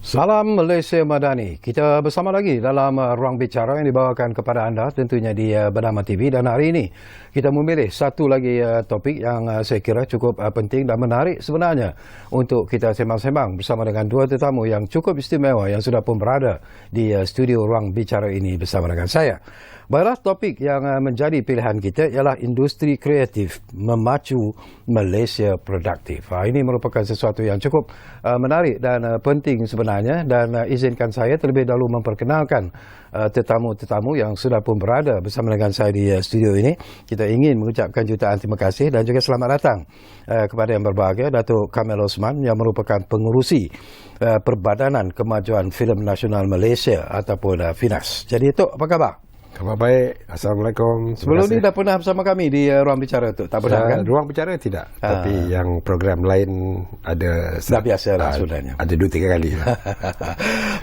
Salam Malaysia Madani. Kita bersama lagi dalam ruang bicara yang dibawakan kepada anda tentunya di Bernama TV, dan hari ini kita memilih satu lagi topik yang saya kira cukup penting dan menarik sebenarnya untuk kita sembang-sembang bersama dengan dua tetamu yang cukup istimewa yang sudah pun berada di studio ruang bicara ini bersama dengan saya. Baiklah, topik yang menjadi pilihan kita ialah industri kreatif memacu Malaysia produktif. Ini merupakan sesuatu yang cukup menarik dan penting sebenarnya, dan izinkan saya terlebih dahulu memperkenalkan tetamu-tetamu yang sudah pun berada bersama dengan saya di studio ini. Kita ingin mengucapkan jutaan terima kasih dan juga selamat datang kepada yang berbahagia Datuk Kamil Osman yang merupakan pengurusi Perbadanan Kemajuan Filem Nasional Malaysia ataupun FINAS. Jadi itu apa khabar? Khabar baik. Assalamualaikum. Sebelum ini dah pernah bersama kami di Ruang Bicara tu? Tak pernah kan? Ruang Bicara tidak. Tapi yang program lain ada. Dah biasa lah sebenarnya. Ada 2-3 kali.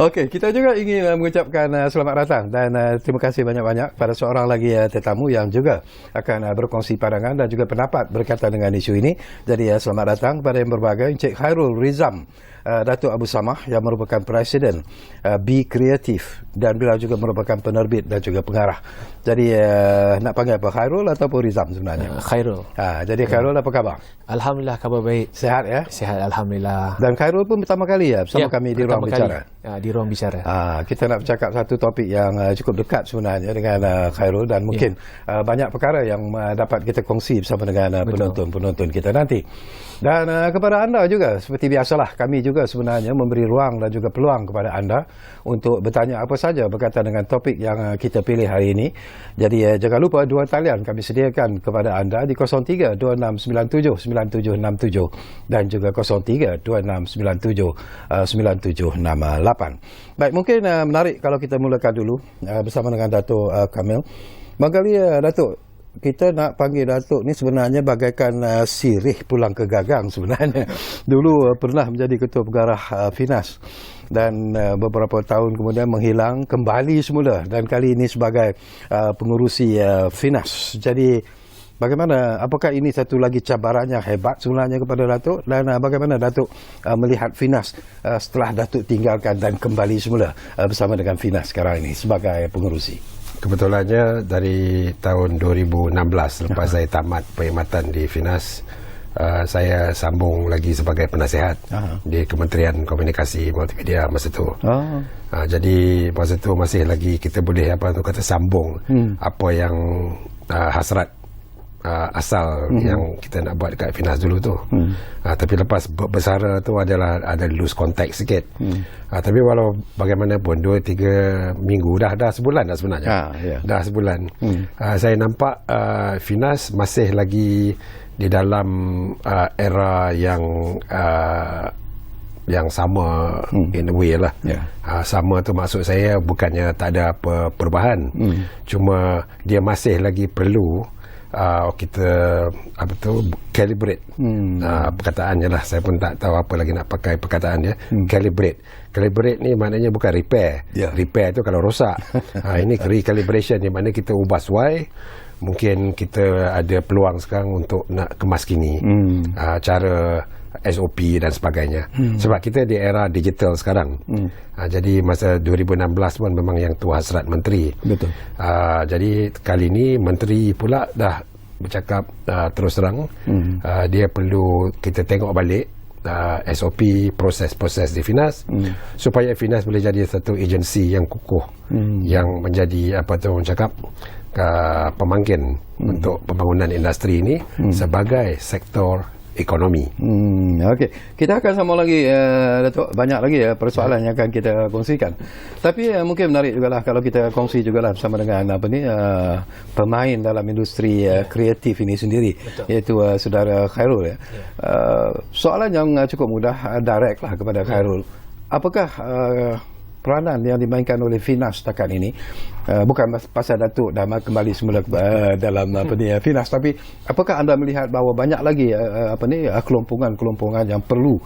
Okey, kita juga ingin mengucapkan selamat datang dan terima kasih banyak-banyak pada seorang lagi tetamu yang juga akan berkongsi pandangan dan juga pendapat berkaitan dengan isu ini. Jadi selamat datang kepada yang berbahagia Encik Khairul Rizam Datuk Abu Samah yang merupakan Presiden Be Creative dan beliau juga merupakan penerbit dan juga pengarah. Jadi nak panggil apa, Khairul ataupun Rizam sebenarnya? Khairul. Jadi Khairul apa khabar? Alhamdulillah, khabar baik. Sehat ya? Sehat, Alhamdulillah. Dan Khairul pun pertama kali bersama kami di Ruang Bicara. Di Ruang Bicara. Kita nak bercakap satu topik yang cukup dekat sebenarnya dengan Khairul, dan mungkin banyak perkara yang dapat kita kongsi bersama dengan penonton-penonton kita nanti. Dan kepada anda juga, seperti biasalah, kami juga sebenarnya memberi ruang dan juga peluang kepada anda untuk bertanya apa saja berkaitan dengan topik yang kita pilih hari ini. Jadi jangan lupa dua talian kami sediakan kepada anda di 03-2697-9767 dan juga 03-2697-9768. Baik, mungkin menarik kalau kita mulakan dulu bersama dengan Datuk Kamil. Barangkali Datuk, kita nak panggil Datuk ni sebenarnya bagaikan sirih pulang ke gagang sebenarnya. Dulu pernah menjadi ketua pengarah FINAS dan beberapa tahun kemudian menghilang, kembali semula dan kali ini sebagai pengurusi FINAS. Jadi bagaimana, apakah ini satu lagi cabaran yang hebat sebenarnya kepada Datuk, dan bagaimana Datuk melihat FINAS setelah Datuk tinggalkan dan kembali semula bersama dengan FINAS sekarang ini sebagai pengurusi? Kebetulannya dari tahun 2016 lepas saya tamat perkhidmatan di FINAS, saya sambung lagi sebagai penasihat di Kementerian Komunikasi Multimedia masa itu. Jadi masa itu masih lagi kita boleh kata sambung apa yang hasrat asal yang kita nak buat dekat FINAS dulu tu. Tapi lepas bersara tu ada lose contact sikit. Tapi walau bagaimanapun 2-3 minggu dah sebulan dah sebenarnya. Dah sebulan. Saya nampak FINAS masih lagi di dalam era yang sama in a way lah. Sama tu maksud saya bukannya tak ada apa perubahan. Cuma dia masih lagi perlu kita calibrate perkataannya lah. Saya pun tak tahu apa lagi nak pakai perkataan dia. Calibrate ni maknanya bukan repair. Repair tu kalau rosak. Ini recalibration ni maknanya kita ubah sesuai. Mungkin kita ada peluang sekarang untuk nak kemas kini cara SOP dan sebagainya. Sebab kita di era digital sekarang. Jadi masa 2016 pun memang yang tu hasrat menteri. Betul. Jadi kali ini menteri pula dah bercakap terus terang dia perlu kita tengok balik SOP, proses-proses di FINAS supaya FINAS boleh jadi satu agensi yang kukuh yang menjadi pemangkin untuk pembangunan industri ini sebagai sektor ekonomi. Okey, kita akan sama lagi Datuk, banyak lagi persoalan yang akan kita kongsikan. Tapi mungkin menarik jugalah kalau kita kongsi jugalah bersama dengan pemain dalam industri kreatif ini sendiri. Betul. Iaitu saudara Khairul. Soalan yang cukup mudah, direct lah kepada Khairul. Apakah peranan yang dimainkan oleh Finas setakat ini, bukan pasal Datuk dah kembali semula dalam Finas, tapi apakah anda melihat bahawa banyak lagi kelompongan-kelompongan yang perlu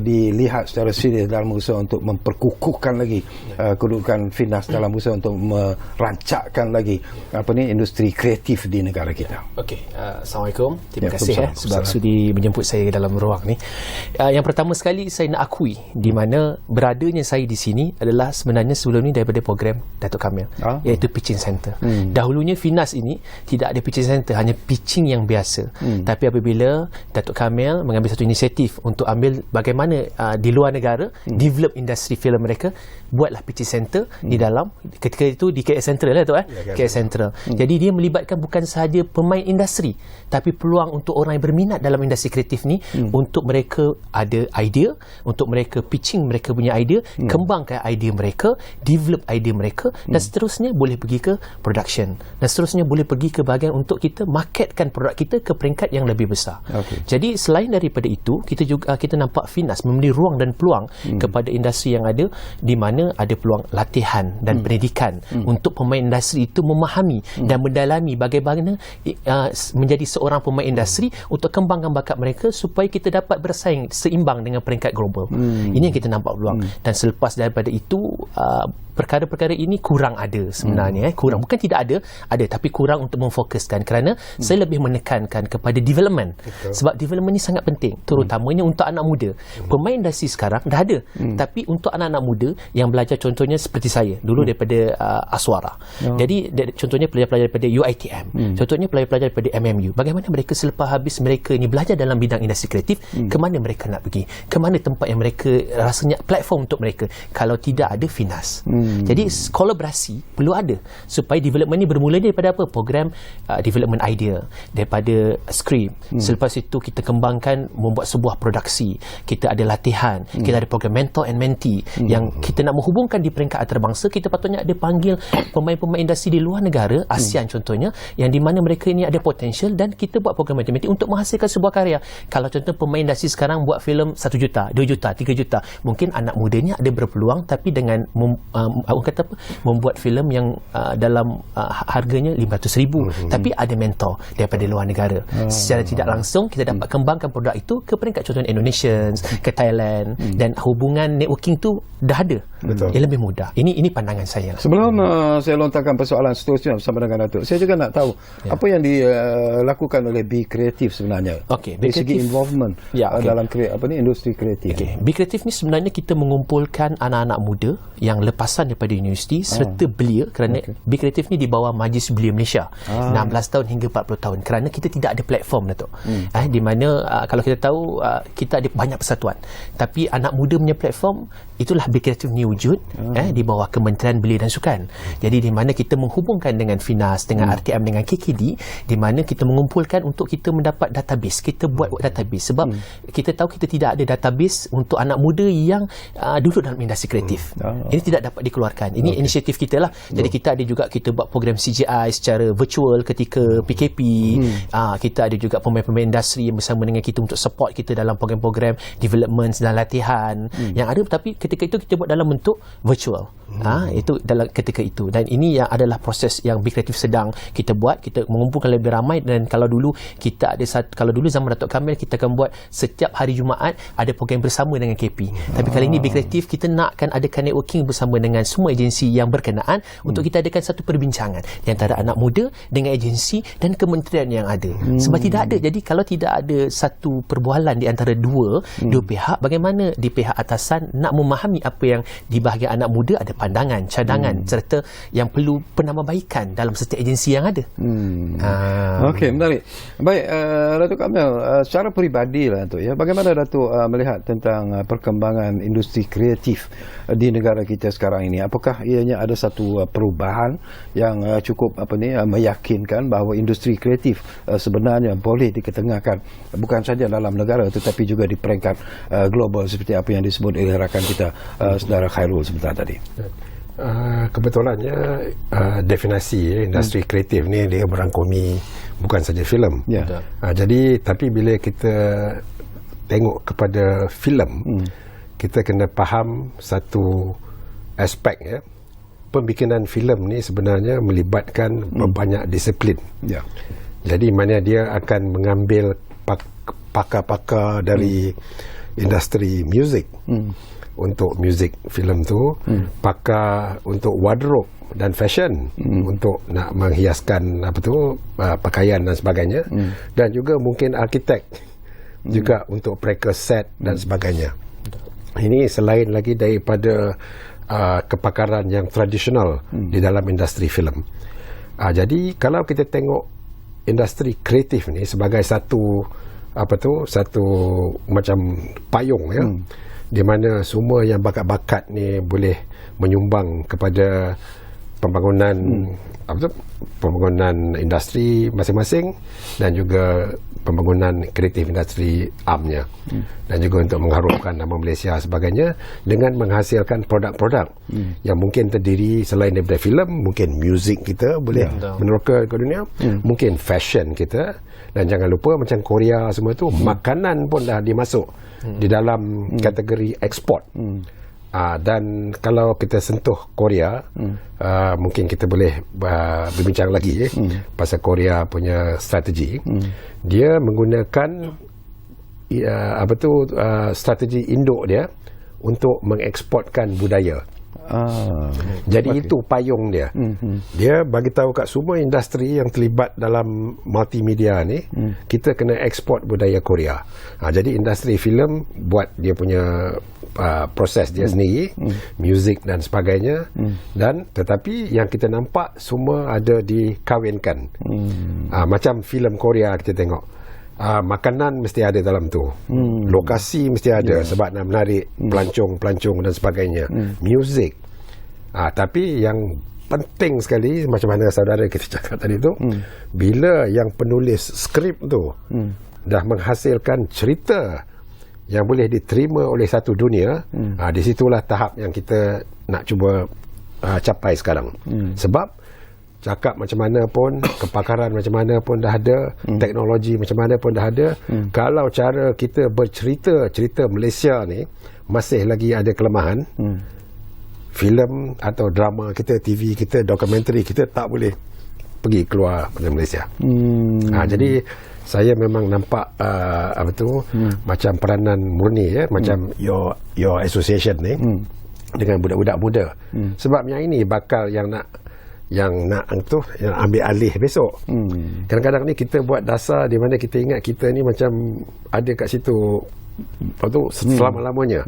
dilihat secara serius dalam usaha untuk memperkukuhkan lagi kedudukan Finas dalam usaha untuk merancakkan lagi industri kreatif di negara kita? Okey, Assalamualaikum. Terima Ya, kasih sebab sudi menjemput saya dalam ruang ni. Yang pertama sekali saya nak akui di mana beradanya saya di sini adalah sebenarnya sebelum ni daripada program Datuk Kamil, iaitu pitching center. Dahulunya Finas ini tidak ada pitching center, hanya pitching yang biasa. Tapi apabila Datuk Kamil mengambil satu inisiatif untuk ambil bagaimana di luar negara develop industri filem mereka, buatlah pitching center di dalam, ketika itu di KL Central lah tu KL Central. Jadi dia melibatkan bukan sahaja pemain industri, tapi peluang untuk orang yang berminat dalam industri kreatif ni untuk mereka ada idea, untuk mereka pitching mereka punya idea, kembangkan idea mereka, develop idea mereka, dan seterusnya boleh pergi ke production, dan seterusnya boleh pergi ke bahagian untuk kita marketkan produk kita ke peringkat yang lebih besar. Jadi selain daripada itu, kita nampak Finas memberi ruang dan peluang kepada industri yang ada, di mana ada peluang latihan dan pendidikan untuk pemain industri itu memahami dan mendalami bagaimana menjadi seorang pemain industri untuk kembangkan bakat mereka supaya kita dapat bersaing seimbang dengan peringkat global. Ini yang kita nampak peluang. Dan selepas daripada itu, perkara-perkara ini kurang ada sebenarnya. Kurang, bukan tidak ada, tapi kurang untuk memfokuskan, kerana saya lebih menekankan kepada development. Sebab development ni sangat penting, terutamanya untuk anak muda. Pemain industri sekarang dah ada, tapi untuk anak-anak muda yang belajar, contohnya seperti saya dulu daripada Aswara. Jadi contohnya pelajar-pelajar daripada UiTM, contohnya pelajar-pelajar daripada MMU, bagaimana mereka selepas habis mereka ni belajar dalam bidang industri kreatif, ke mana mereka nak pergi, ke mana tempat yang mereka rasanya platform untuk mereka, kalau tidak ada Finas. Jadi kolaborasi perlu ada supaya development ni bermula daripada apa? Program development idea, daripada skrip. Selepas itu kita kembangkan membuat sebuah produksi, kita ada latihan, kita ada program mentor and mentee yang kita nak menghubungkan di peringkat antarabangsa. Kita patutnya ada panggil pemain-pemain industri di luar negara, ASEAN contohnya, yang di mana mereka ini ada potensial, dan kita buat program matematik untuk menghasilkan sebuah karya. Kalau contoh pemain industri sekarang buat filem 1 juta, 2 juta, 3 juta, mungkin anak mudanya ada berpeluang, tapi dengan membuat filem yang dalam harganya 500,000, tapi ada mentor daripada luar negara. Secara tidak langsung kita dapat kembangkan produk itu ke peringkat contohnya Indonesians, ke Thailand, dan hubungan networking tu dah ada. Yang lebih mudah. Ini pandangan saya. Sebelum saya lontarkan persoalan seterusnya bersama dengan Datuk, saya juga nak tahu apa yang dilakukan oleh Be Creative sebenarnya. Dari segi involvement dalam industri kreatif. Be Creative ni sebenarnya kita mengumpulkan anak-anak muda yang lepasan daripada universiti serta belia, kerana Be Creative ni di bawah Majlis Belia Malaysia, 16 tahun hingga 40 tahun, kerana kita tidak ada platform, Datuk. Di mana kalau kita tahu kita ada banyak persatuan, tapi anak muda punya platform itulah Be Creative ni wujud di bawah Kementerian Belia dan Sukan. Jadi di mana kita menghubungkan dengan Finas, dengan RTM, dengan KKD, di mana kita mengumpulkan untuk kita mendapat database. Kita buat database sebab kita tahu kita tidak ada database untuk anak muda yang duduk dalam industri kreatif. Ini tidak dapat dikeluarkan. Ini inisiatif kita lah. Jadi kita ada juga, kita buat program CGI secara virtual ketika PKP. Kita ada juga pemain-pemain industri yang bersama dengan kita untuk support kita dalam program-program development dan latihan yang ada, tapi ketika itu kita buat dalam bentuk virtual. Itu dalam ketika itu, dan ini yang adalah proses yang Be Creative sedang kita buat. Kita mengumpulkan lebih ramai, dan kalau dulu kita ada kalau dulu zaman Datuk Kamil kita akan buat setiap hari Jumaat ada program bersama dengan KP. Tapi kali ini Be Creative kita nakkan adakan networking bersama dengan semua agensi yang berkenaan untuk kita adakan satu perbincangan di antara anak muda dengan agensi dan kementerian yang ada. Sebab tidak ada, jadi kalau tidak ada satu perbualan di antara dua pihak, bagaimana di pihak atasan nak memahami apa yang di bahagian anak muda ada pandangan, cadangan serta yang perlu penambahbaikan dalam setiap agensi yang ada. Okey, menarik. Baik, Datuk Kamil, secara peribadi lah Datuk, bagaimana Datuk melihat tentang perkembangan industri kreatif di negara kita sekarang ini? Apakah ianya ada satu perubahan yang cukup meyakinkan bahawa industri kreatif sebenarnya boleh diketengahkan bukan saja dalam negara tetapi juga di peringkat global, seperti apa yang disebut oleh rakan kita Saudara Khairul sebentar tadi? Kebetulannya definisi industri kreatif ni dia merangkumi bukan saja filem. Jadi tapi bila kita tengok kepada filem, kita kena faham satu aspek ya. Pembikinan filem ni sebenarnya melibatkan banyak disiplin. Ya. Jadi mana dia akan mengambil pakar-pakar dari industri muzik untuk muzik filem tu, pakar untuk wardrobe dan fashion untuk nak menghiaskan pakaian dan sebagainya, dan juga mungkin arkitek juga untuk pereka set dan sebagainya. Ini selain lagi daripada kepakaran yang tradisional di dalam industri filem. Jadi kalau kita tengok industri kreatif ni sebagai satu macam payung ya, di mana semua yang bakat-bakat ni boleh menyumbang kepada pembangunan pembangunan industri masing-masing dan juga pembangunan kreatif industri amnya, dan juga untuk mengharumkan nama Malaysia sebagainya dengan menghasilkan produk-produk yang mungkin terdiri selain daripada filem, mungkin muzik kita boleh meneroka ke dunia, mungkin fashion kita, dan jangan lupa macam Korea semua tu, makanan pun dah dimasuk di dalam kategori ekspor. Dan kalau kita sentuh Korea, mungkin kita boleh berbincang lagi pasal Korea punya strategi. Dia menggunakan strategi induk dia untuk mengeksportkan budaya. Jadi itu payung dia. Dia bagi tahu kat semua industri yang terlibat dalam multimedia ni, kita kena eksport budaya Korea. Jadi industri filem buat dia punya proses dia sendiri, muzik dan sebagainya, dan tetapi yang kita nampak semua ada dikawinkan. Macam filem Korea kita tengok, makanan mesti ada dalam tu, lokasi mesti ada sebab nak menarik pelancong-pelancong dan sebagainya, muzik. Tapi yang penting sekali, macam mana saudara kita cakap tadi tu, bila yang penulis skrip tu dah menghasilkan cerita yang boleh diterima oleh satu dunia, di situlah tahap yang kita nak cuba capai sekarang. Sebab cakap macam mana pun, kepakaran macam mana pun dah ada, teknologi macam mana pun dah ada, kalau cara kita cerita Malaysia ni masih lagi ada kelemahan, filem atau drama kita, TV kita, dokumentari kita tak boleh pergi keluar dari Malaysia. Jadi saya memang nampak macam peranan murni macam your association ni dengan budak-budak muda. Sebab yang ini bakal yang nak ambil alih besok. Kadang-kadang ni kita buat dasar di mana kita ingat kita ni macam ada kat situ selama-lamanya.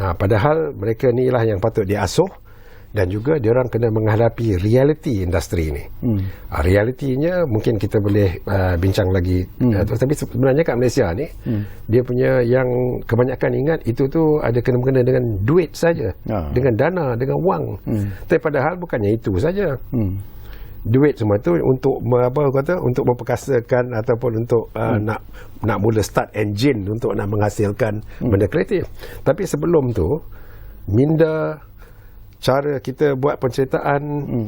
Padahal mereka ni lah yang patut diasuh, dan juga diorang kena menghadapi realiti industri ni. Realitinya mungkin kita boleh bincang lagi, tapi sebenarnya kat Malaysia ni dia punya yang kebanyakan ingat itu tu ada kena-mengena dengan duit saja, dengan dana, dengan wang. Tapi padahal bukannya itu saja. Duit semua tu untuk untuk memperkasakan ataupun untuk nak mula start engine untuk nak menghasilkan benda kreatif. Tapi sebelum tu, minda cara kita buat penceritaan,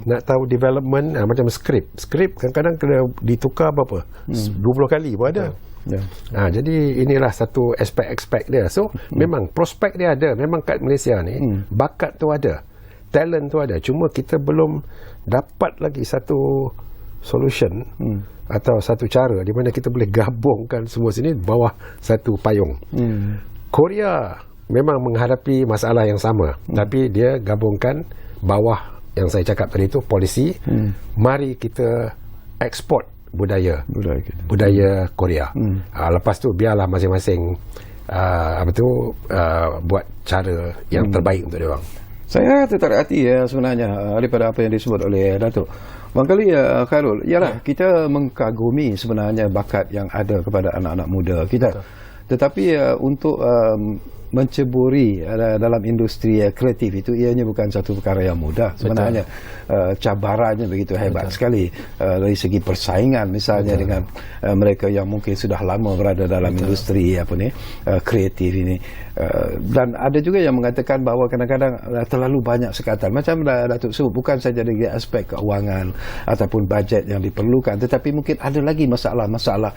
nak tahu development, macam skrip kadang-kadang kena ditukar berapa 20 kali pun ada. Jadi inilah satu aspek-aspek dia. So memang prospek dia ada, memang kat Malaysia ni bakat tu ada, talent tu ada, cuma kita belum dapat lagi satu solution atau satu cara di mana kita boleh gabungkan semua sini bawah satu payung. Korea memang menghadapi masalah yang sama, tapi dia gabungkan bawah yang saya cakap tadi itu polisi. Mari kita ekspor budaya Korea. Lepas tu biarlah masing-masing buat cara yang terbaik untuk dia orang. Saya tertarik hati sebenarnya daripada apa yang disebut oleh Datuk. Barangkali Khairul, ialah kita mengkagumi sebenarnya bakat yang ada kepada anak-anak muda kita. Tetapi untuk menceburi dalam industri kreatif itu ianya bukan satu perkara yang mudah sebenarnya. Cabarannya begitu hebat sekali dari segi persaingan misalnya dengan mereka yang mungkin sudah lama berada dalam industri kreatif ini. Dan ada juga yang mengatakan bahawa kadang-kadang terlalu banyak sekatan, macam Datuk sebut, bukan saja dari aspek keuangan ataupun bajet yang diperlukan, tetapi mungkin ada lagi masalah-masalah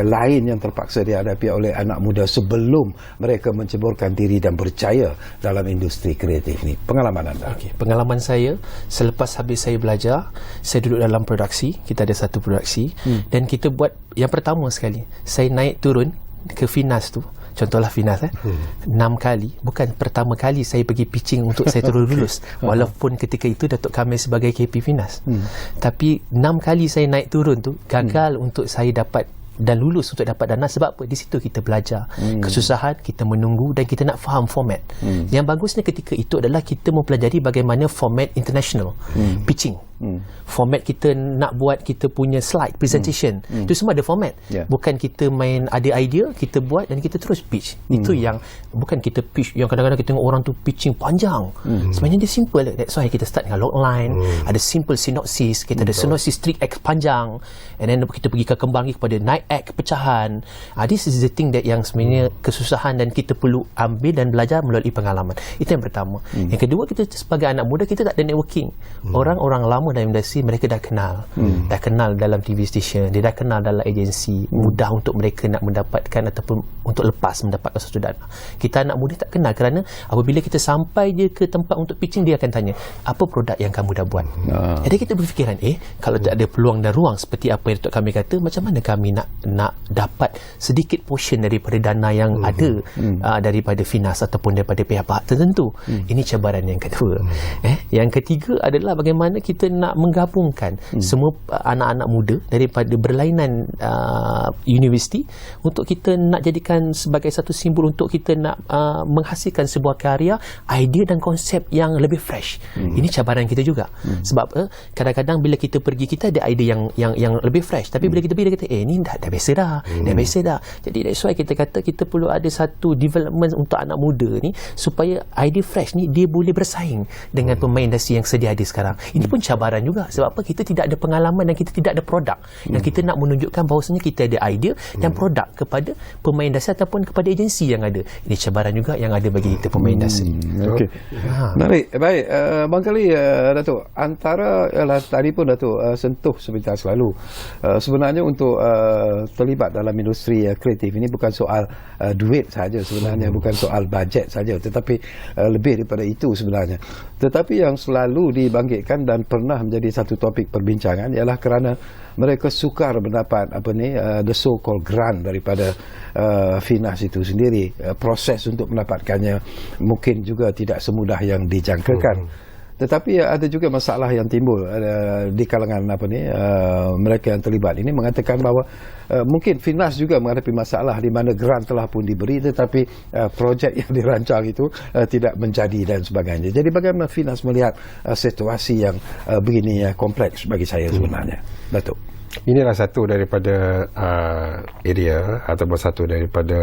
lain yang terpaksa dihadapi oleh anak muda sebelum mereka menceburi mencampurkan diri dan percaya dalam industri kreatif ni? Pengalaman anda. Okay. Pengalaman saya, selepas habis saya belajar, saya duduk dalam produksi. Kita ada satu produksi dan kita buat yang pertama sekali, saya naik turun ke Finas tu. Contohlah Finas 6 kali. Bukan pertama kali saya pergi pitching untuk saya terus lulus. Walaupun ketika itu Datuk Kamil sebagai KP Finas. Tapi 6 kali saya naik turun tu gagal untuk saya dapat dan lulus untuk dapat dana. Sebab apa? Di situ kita belajar kesusahan, kita menunggu dan kita nak faham format. Yang bagusnya ketika itu adalah kita mempelajari bagaimana format international pitching. Format kita nak buat kita punya slide presentation, itu semua ada format. Bukan kita main ada idea, kita buat dan kita terus pitch. Itu yang bukan kita pitch yang kadang-kadang kita tengok orang tu pitching panjang. Sebenarnya dia simple. That's why kita start dengan logline, ada simple synopsis, kita ada synopsis 3x panjang, and then kita pergi ke kembang kepada 9x pecahan. This is the thing that yang sebenarnya kesusahan dan kita perlu ambil dan belajar melalui pengalaman. Itu yang pertama. Yang kedua, kita sebagai anak muda kita tak ada networking. Orang-orang lama dalam industri mereka dah kenal dalam TV station, dia dah kenal dalam agensi, mudah untuk mereka nak mendapatkan ataupun untuk lepas mendapatkan sesuatu dana. Kita anak muda tak kenal, kerana apabila kita sampai je ke tempat untuk pitching, dia akan tanya, apa produk yang kamu dah buat? Jadi kita berfikiran, kalau tak ada peluang dan ruang seperti apa yang Datuk kami kata, macam mana kami nak dapat sedikit portion daripada dana yang ada daripada Finas ataupun daripada pihak-pihak tertentu. Ini cabaran yang kedua. Yang ketiga adalah bagaimana kita nak menggabungkan semua anak-anak muda daripada berlainan universiti untuk kita nak jadikan sebagai satu simbol untuk kita nak menghasilkan sebuah karya, idea dan konsep yang lebih fresh. Ini cabaran kita juga. Sebab kadang-kadang bila kita pergi, kita ada idea yang lebih fresh, tapi bila kita pergi, dia kata ni dah biasa dah. Jadi that's why kita kata kita perlu ada satu development untuk anak muda ni, supaya idea fresh ni dia boleh bersaing dengan pemain industri yang sedia ada sekarang. Ini pun cabaran juga. Sebab apa? Kita tidak ada pengalaman dan kita tidak ada produk. Dan kita nak menunjukkan bahawasanya kita ada idea dan produk kepada pemain industri ataupun kepada agensi yang ada. Ini cabaran juga yang ada bagi kita pemain industri. Okey. Baik. Barangkali Datuk, antara tadi pun Datuk sentuh sebentar selalu. Sebenarnya untuk terlibat dalam industri kreatif ini bukan soal duit saja sebenarnya, bukan soal bajet saja, tetapi lebih daripada itu sebenarnya. Tetapi yang selalu dibangkitkan dan pernah menjadi satu topik perbincangan ialah kerana mereka sukar mendapat the so called grant daripada Finas itu sendiri. Proses untuk mendapatkannya mungkin juga tidak semudah yang dijangkakan. Tetapi ada juga masalah yang timbul di kalangan mereka yang terlibat ini, mengatakan bahawa mungkin Finas juga menghadapi masalah di mana grant telah pun diberi tetapi projek yang dirancang itu tidak menjadi dan sebagainya. Jadi bagaimana Finas melihat situasi yang begini kompleks bagi saya sebenarnya, Datuk? Inilah satu daripada area ataupun satu daripada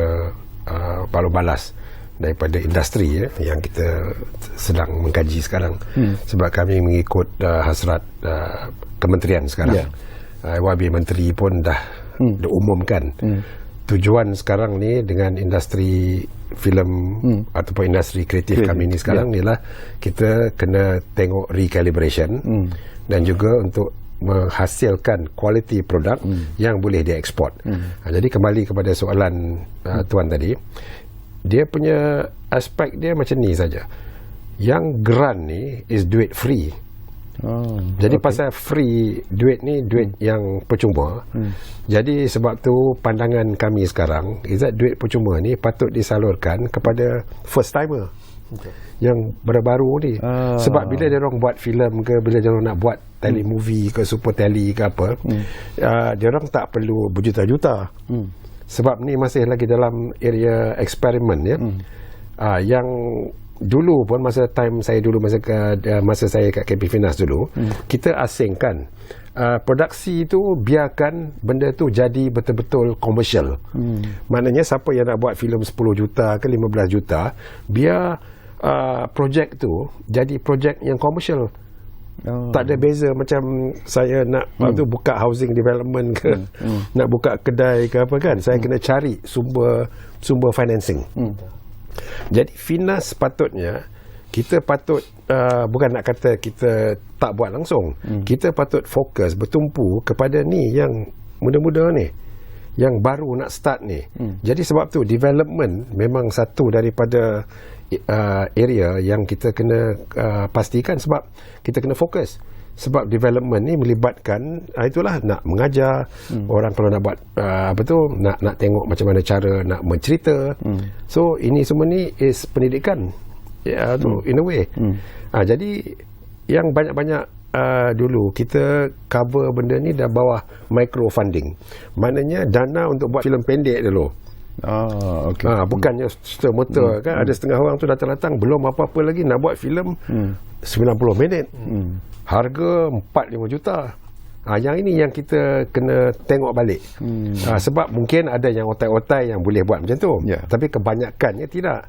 balu balas daripada industri yang kita sedang mengkaji sekarang. Sebab kami mengikut hasrat kementerian sekarang. YB Menteri pun dah umumkan tujuan sekarang ni dengan industri filem ataupun industri kreatif kami ni sekarang ialah kita kena tengok recalibration dan juga untuk menghasilkan kualiti produk yang boleh dieksport. Jadi kembali kepada soalan tuan tadi, dia punya aspek dia macam ni saja. Yang grant ni is duit free. Jadi pasal free duit ni duit yang percuma. Jadi sebab tu pandangan kami sekarang is that duit percuma ni patut disalurkan kepada first timer. Yang baru-baru ni. Sebab bila dia orang buat filem ke, bila dia orang nak buat telemovie ke, super tele ke apa, dia orang tak perlu berjuta-juta. Sebab ni masih lagi dalam area eksperimen yang dulu pun masa saya kat KP Finas dulu, kita asingkan produksi tu, biarkan benda tu jadi betul-betul komersial. Maknanya siapa yang nak buat filem 10 juta ke 15 juta, biar projek tu jadi projek yang komersial. Tak ada beza macam saya nak tu buka housing development ke, nak buka kedai ke apa kan, saya kena cari sumber financing. Jadi Finas patutnya kita patut bukan nak kata kita tak buat langsung, kita patut fokus bertumpu kepada ni yang muda-muda ni yang baru nak start ni. Jadi sebab tu development memang satu daripada area yang kita kena pastikan, sebab kita kena fokus. Sebab development ni melibatkan itulah nak mengajar orang, kalau nak buat nak tengok macam mana cara nak mencerita. So ini semua ni is pendidikan in a way. Jadi yang banyak-banyak dulu kita cover benda ni dah bawah micro funding, maknanya dana untuk buat filem pendek dulu. Okay. Bukannya serta-merta kan ada setengah orang tu datang-datang belum apa-apa lagi nak buat filem 90 minit, harga 4-5 juta. Yang ini yang kita kena tengok balik. Sebab mungkin ada yang otai-otai yang boleh buat macam tu, tapi kebanyakannya tidak.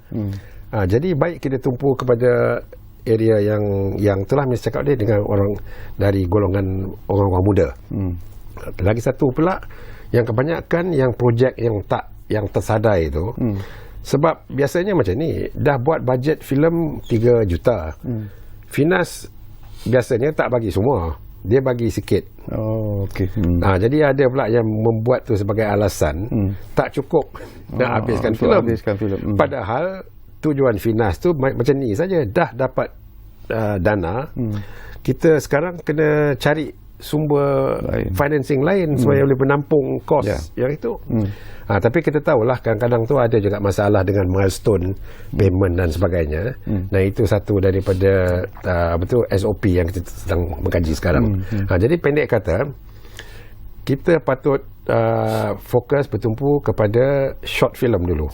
Jadi baik kita tumpu kepada area yang telah mesti cakap dia dengan orang dari golongan orang-orang muda. Lagi satu pula yang kebanyakan yang projek yang tersadai itu, sebab biasanya macam ni, dah buat bajet filem 3 juta. Finas biasanya tak bagi semua, dia bagi sikit. Jadi ada pula yang membuat tu sebagai alasan tak cukup nak habiskan filem. Padahal tujuan Finas tu macam ni saja, dah dapat dana, kita sekarang kena cari sumber financing lain supaya boleh menampung kos yang itu. Tapi kita tahulah kadang-kadang tu ada juga masalah dengan milestone payment dan sebagainya. Nah, itu satu daripada SOP yang kita sedang mengkaji sekarang. Jadi pendek kata, kita patut fokus bertumpu kepada short film dulu,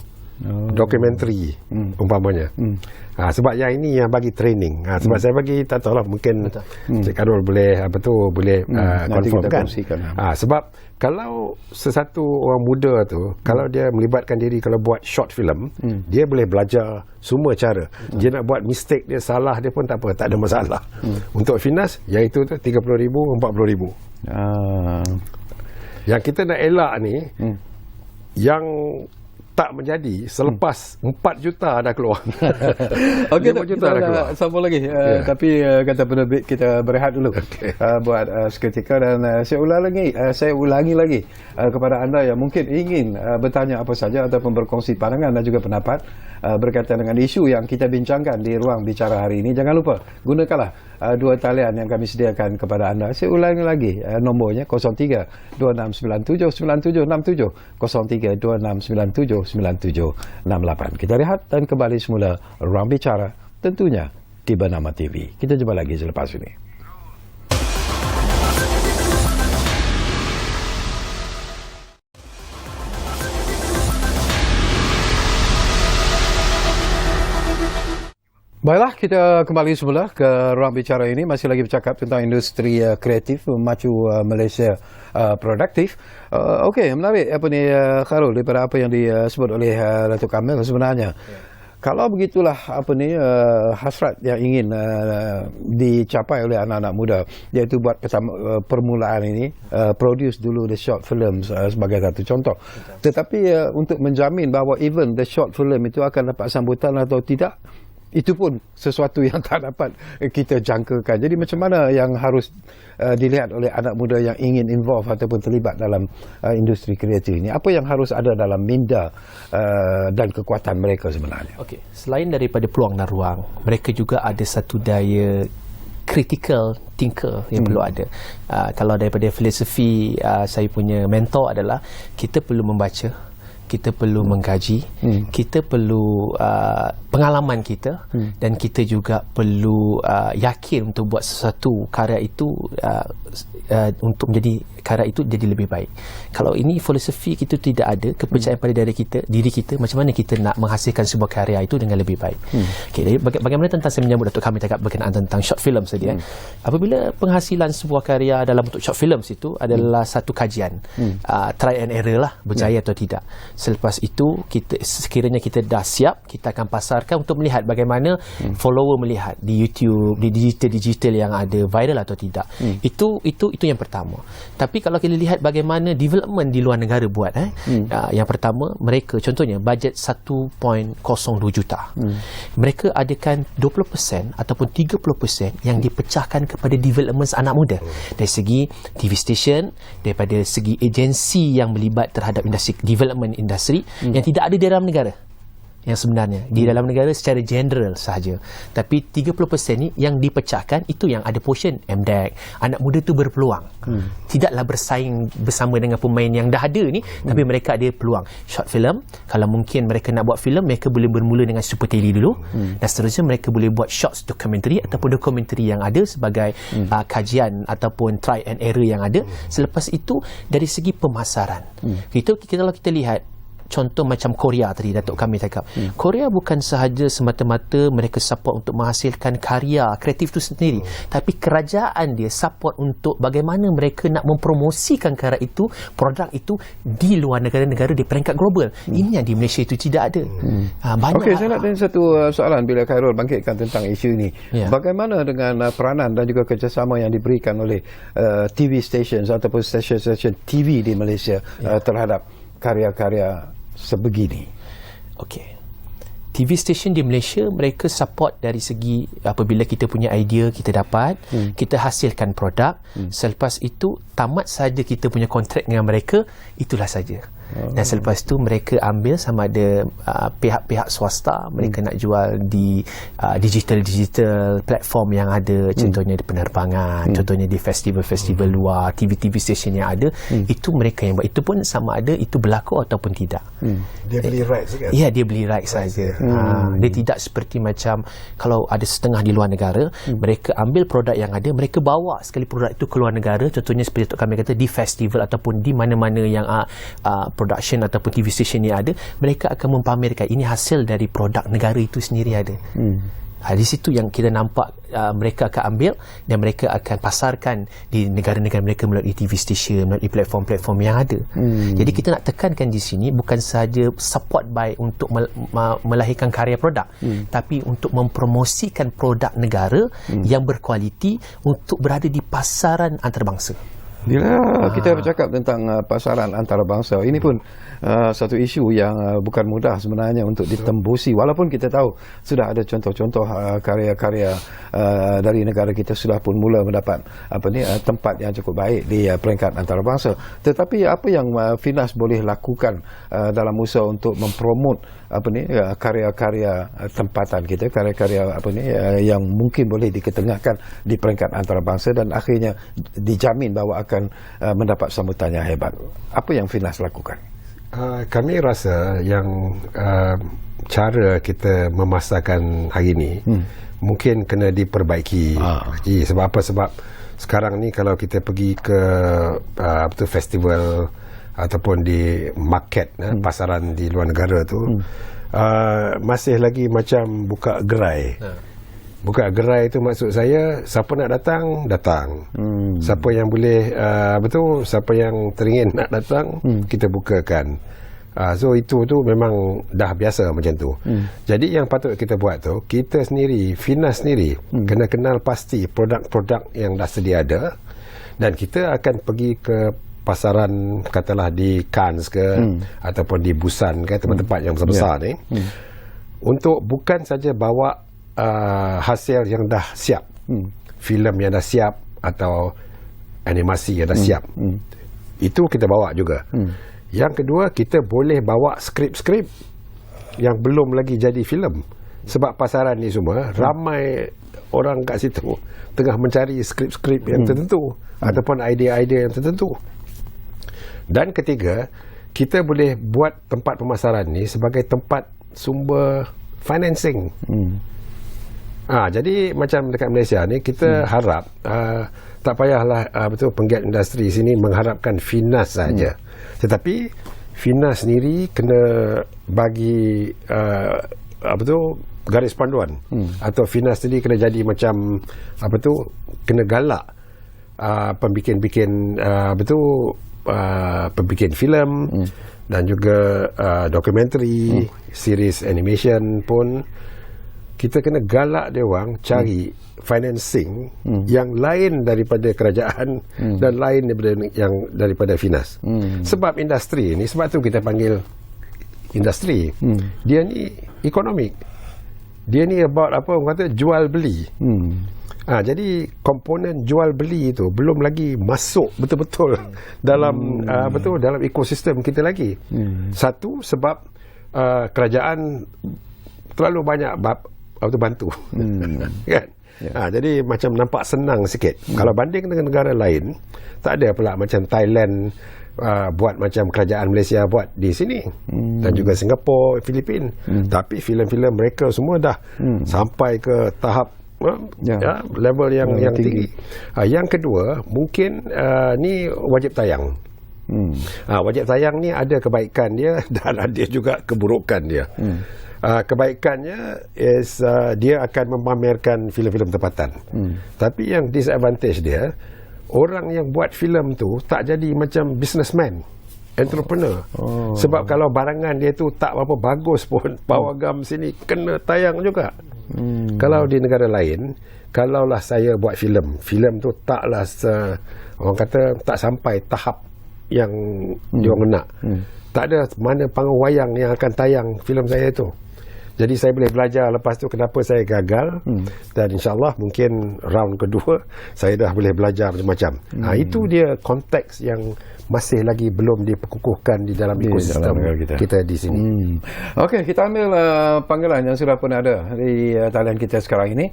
dokumentari umpamanya. Sebab yang ini yang bagi training. Sebab saya bagi tak tahulah, mungkin Cik Karol boleh boleh confirm kan. Sebab kalau sesuatu orang muda tu, kalau dia melibatkan diri, kalau buat short film, dia boleh belajar semua cara. Dia nak buat mistake, dia salah dia pun tak apa, tak ada masalah. Untuk Finas, yang itu tu 30,000, 40,000. Yang kita nak elak ni, yang tak menjadi selepas 4 juta dah keluar. Okey, 5 juta dah keluar. Sambung lagi. Tapi kata penerbit, kita berehat dulu buat seketika, dan saya ulangi lagi kepada anda yang mungkin ingin bertanya apa saja ataupun berkongsi pandangan dan juga pendapat berkaitan dengan isu yang kita bincangkan di ruang bicara hari ini. Jangan lupa gunakanlah dua talian yang kami sediakan kepada anda. Saya ulangi lagi nombornya 03-2697-9767, 03-2697-9768. Kita rehat dan kembali semula ruang bicara, tentunya di Bernama TV. Kita jumpa lagi selepas ini. Baiklah, kita kembali semula ke ruang bicara ini. Masih lagi bercakap tentang industri kreatif memacu Malaysia produktif. Okey, menarik Khairul, daripada apa yang disebut oleh Datuk Kamil sebenarnya. Kalau begitulah hasrat yang ingin dicapai oleh anak-anak muda, iaitu buat permulaan ini, produce dulu the short films sebagai satu contoh. Tetapi untuk menjamin bahawa even the short film itu akan dapat sambutan atau tidak, itu pun sesuatu yang tak dapat kita jangkakan. Jadi macam mana yang harus dilihat oleh anak muda yang ingin involve ataupun terlibat dalam industri kreatif ini? Apa yang harus ada dalam minda dan kekuatan mereka sebenarnya? Okey, selain daripada peluang dan ruang, mereka juga ada satu daya critical thinker yang perlu ada. Kalau daripada filosofi, saya punya mentor adalah kita perlu membaca, kita perlu mengkaji, kita perlu pengalaman kita, dan kita juga perlu yakin untuk buat sesuatu karya itu untuk menjadi karya itu jadi lebih baik. Kalau ini filosofi kita tidak ada, kepercayaan pada diri kita, macam mana kita nak menghasilkan sebuah karya itu dengan lebih baik. Okay, jadi bagaimana tentang saya menyambut Datuk kami cakap berkenaan tentang short film tadi. Apabila penghasilan sebuah karya dalam bentuk short film itu adalah satu kajian, try and error lah, berjaya atau tidak. Selepas itu sekiranya kita dah siap, kita akan pasarkan untuk melihat bagaimana follower melihat di YouTube, di digital yang ada viral atau tidak. Itu yang pertama. Tapi Tetapi kalau kita lihat bagaimana development di luar negara buat, yang pertama, mereka contohnya bajet 1.02 juta. Mereka adakan 20% ataupun 30% yang dipecahkan kepada development anak muda. Dari segi TV station, daripada segi agensi yang melibat terhadap industri development industri yang tidak ada di dalam negara. Yang sebenarnya di dalam negara secara general sahaja, tapi 30% ni yang dipecahkan, itu yang ada portion MDEC. Anak muda tu berpeluang, tidaklah bersaing bersama dengan pemain yang dah ada ni, tapi mereka ada peluang. Short film, kalau mungkin mereka nak buat filem, mereka boleh bermula dengan super tele dulu, dan seterusnya mereka boleh buat shorts dokumentari ataupun dokumentari yang ada sebagai kajian ataupun try and error yang ada. Selepas itu dari segi pemasaran, kalau kita lihat contoh macam Korea tadi Datuk kami cakap, Korea bukan sahaja semata-mata mereka support untuk menghasilkan karya kreatif itu sendiri, tapi kerajaan dia support untuk bagaimana mereka nak mempromosikan karya itu, produk itu di luar negara-negara di peringkat global. Ini yang di Malaysia itu tidak ada. Banyak. Okey, saya nak tanya satu soalan bila Khairul bangkitkan tentang isu ini. Bagaimana dengan peranan dan juga kerjasama yang diberikan oleh TV stations ataupun stesen-stesen TV di Malaysia terhadap karya-karya sebegini? Okey. TV station di Malaysia mereka support dari segi apabila kita punya idea kita dapat, kita hasilkan produk, selepas itu tamat saja kita punya kontrak dengan mereka, itulah saja. Dan selepas itu mereka ambil sama ada pihak-pihak swasta, mereka nak jual di digital platform yang ada, contohnya di penerbangan, contohnya di festival-festival luar, TV station yang ada, itu mereka yang buat. Itu pun sama ada itu berlaku ataupun tidak. Dia beli rights kan? Ya, dia beli rights saja. Dia tidak seperti macam kalau ada setengah di luar negara, mereka ambil produk yang ada, mereka bawa sekali produk itu ke luar negara, contohnya seperti Tok kami kata di festival ataupun di mana-mana yang production ataupun TV station yang ada, mereka akan mempamerkan ini hasil dari produk negara itu sendiri ada. Di situ yang kita nampak mereka akan ambil dan mereka akan pasarkan di negara-negara mereka melalui TV station, melalui platform-platform yang ada. Jadi kita nak tekankan di sini bukan sahaja support by untuk melahirkan karya produk, tapi untuk mempromosikan produk negara yang berkualiti untuk berada di pasaran antarabangsa. Bila kita bercakap tentang pasaran antarabangsa, ini pun satu isu yang bukan mudah sebenarnya untuk ditembusi, walaupun kita tahu sudah ada contoh-contoh karya-karya dari negara kita sudah pun mula mendapat tempat yang cukup baik di peringkat antarabangsa. Tetapi apa yang Finas boleh lakukan dalam usaha untuk mempromot karya-karya tempatan kita, karya-karya yang mungkin boleh diketengahkan di peringkat antarabangsa dan akhirnya dijamin bahawa akan mendapat sambutan yang hebat. Apa yang Finas lakukan? Kami rasa yang cara kita memasarkan hari ini mungkin kena diperbaiki. Sebab apa? Sebab sekarang ni kalau kita pergi ke festival ataupun di market, pasaran di luar negara tu, masih lagi macam buka gerai. Buka gerai itu maksud saya, siapa nak datang. Siapa yang boleh siapa yang teringin nak datang, kita bukakan. So itu memang dah biasa macam tu. Jadi yang patut kita buat tu, kita sendiri, Finas sendiri, kena kenal pasti produk-produk yang dah sedia ada, dan kita akan pergi ke pasaran, katalah di Cannes ke ataupun di Busan ke, tempat-tempat yang besar-besar ni, untuk bukan saja bawa hasil yang dah siap, filem yang dah siap atau animasi yang dah siap, itu kita bawa juga. Yang kedua, kita boleh bawa skrip-skrip yang belum lagi jadi filem, sebab pasaran ni semua ramai orang kat situ tengah mencari skrip-skrip yang tertentu ataupun idea-idea yang tertentu. Dan ketiga, kita boleh buat tempat pemasaran ni sebagai tempat sumber financing. Jadi macam dekat Malaysia ni, kita harap tak payahlah penggiat industri sini mengharapkan Finas saja, tetapi Finas sendiri kena bagi garis panduan, atau Finas sendiri kena jadi macam kena galak pembikin filem dan juga dokumentari, series animation pun, kita kena galak dia orang cari financing yang lain daripada kerajaan dan lain daripada Finas. Sebab industri ni, sebab tu kita panggil industri. Dia ni ekonomik. Dia ni about apa orang kata jual beli. Jadi komponen jual beli itu belum lagi masuk betul-betul dalam dalam ekosistem kita lagi. Satu sebab kerajaan terlalu banyak bantu. Kan? Jadi macam nampak senang sikit. Kalau banding dengan negara lain, tak ada pula macam Thailand buat macam kerajaan Malaysia buat di sini, dan juga Singapura, Filipina. Tapi filem-filem mereka semua dah sampai ke tahap level yang tinggi. Yang kedua, mungkin ni wajib tayang. Wajib tayang ni ada kebaikan dia dan ada juga keburukan dia. Kebaikannya is dia akan memamerkan filem-filem tempatan. Tapi yang disadvantage dia, orang yang buat filem tu tak jadi macam businessman, entrepreneur. Sebab kalau barangan dia tu tak apa bagus pun, pawagam sini kena tayang juga. Kalau di negara lain, kalaulah saya buat filem tu taklah orang kata tak sampai tahap yang diorang nak. Tak ada mana panggung wayang yang akan tayang filem saya tu. Jadi saya boleh belajar lepas tu kenapa saya gagal, dan insyaAllah mungkin round kedua saya dah boleh belajar macam-macam. Itu dia konteks yang masih lagi belum diperkukuhkan di dalam ekosistem kita di sini. Okey, kita ambil panggilan yang sudah pun ada di talian kita sekarang ini.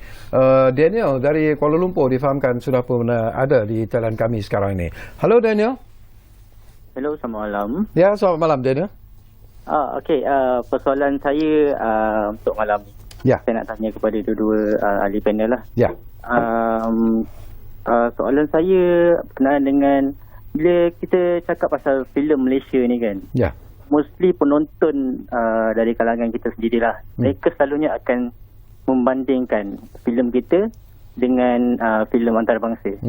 Daniel dari Kuala Lumpur difahamkan sudah pun ada di talian kami sekarang ini. Halo Daniel. Hello, selamat malam. Ya, selamat malam Daniel. Okey, persoalan saya untuk malam ni. Ya. Saya nak tanya kepada dua-dua ahli panel lah. Ya. Soalan saya berkenaan dengan bila kita cakap pasal filem Malaysia ni kan. Ya. Mostly penonton dari kalangan kita sendirilah. Mereka selalunya akan membandingkan filem kita dengan filem antarabangsa.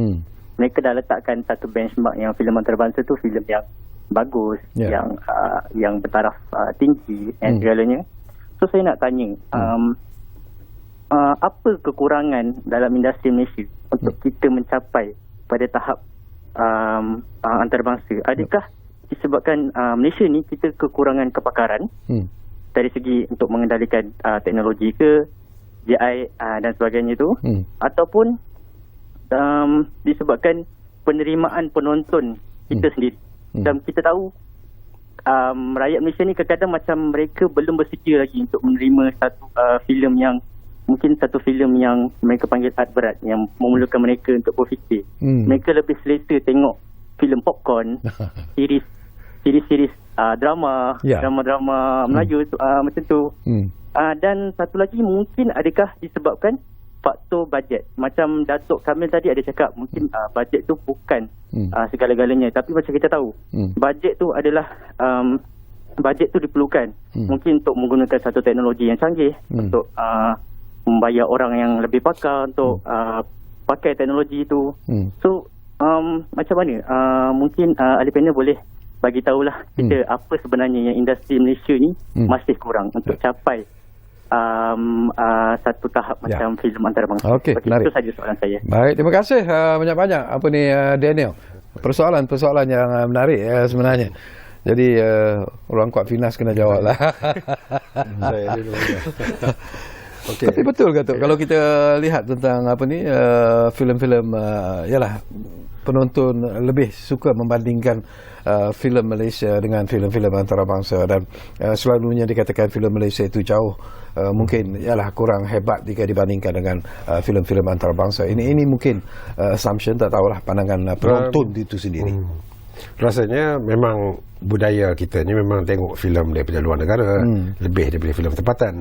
Mereka dah letakkan satu benchmark yang filem antarabangsa tu filem yang bagus, yang bertaraf tinggi dan segalanya. So saya nak tanya, apa kekurangan dalam industri Malaysia untuk kita mencapai pada tahap antarabangsa? Adakah disebabkan Malaysia ni kita kekurangan kepakaran dari segi untuk mengendalikan teknologi ke, GI dan sebagainya tu, ataupun disebabkan penerimaan penonton kita sendiri? Dan kita tahu rakyat Malaysia ni kadang-kadang macam mereka belum bersedia lagi untuk menerima satu filem yang mungkin satu filem yang mereka panggil art berat, yang memerlukan mereka untuk berfikir. Mereka lebih selesa tengok filem popcorn, series drama, drama-drama Melayu macam tu. Dan satu lagi mungkin adakah disebabkan faktor bajet. Macam Datuk Kamil tadi ada cakap mungkin bajet tu bukan segala-galanya, tapi macam kita tahu bajet tu adalah bajet tu diperlukan mungkin untuk menggunakan satu teknologi yang canggih, untuk membayar orang yang lebih pakar untuk pakai teknologi itu. So macam mana mungkin ahli panel boleh bagi tahulah kita apa sebenarnya yang industri Malaysia ni masih kurang untuk capai satu tahap macam filem antarabangsa. Okey, menarik. Itu saja soalan saya. Baik, terima kasih banyak-banyak apa ni Daniel. Persoalan-persoalan yang menarik sebenarnya. Jadi orang kuat Finas kena jawab lah. Saya dulu. Okay. Tapi betul Datuk, kalau kita lihat tentang apa ni filem-filem yalah penonton lebih suka membandingkan filem Malaysia dengan filem-filem antarabangsa, dan selalunya dikatakan filem Malaysia itu jauh mungkin ialah kurang hebat jika dibandingkan dengan filem-filem antarabangsa. Ini mungkin assumption, tak tahulah pandangan penonton itu sendiri. Rasanya memang budaya kita ni memang tengok filem daripada luar negara lebih daripada filem tempatan.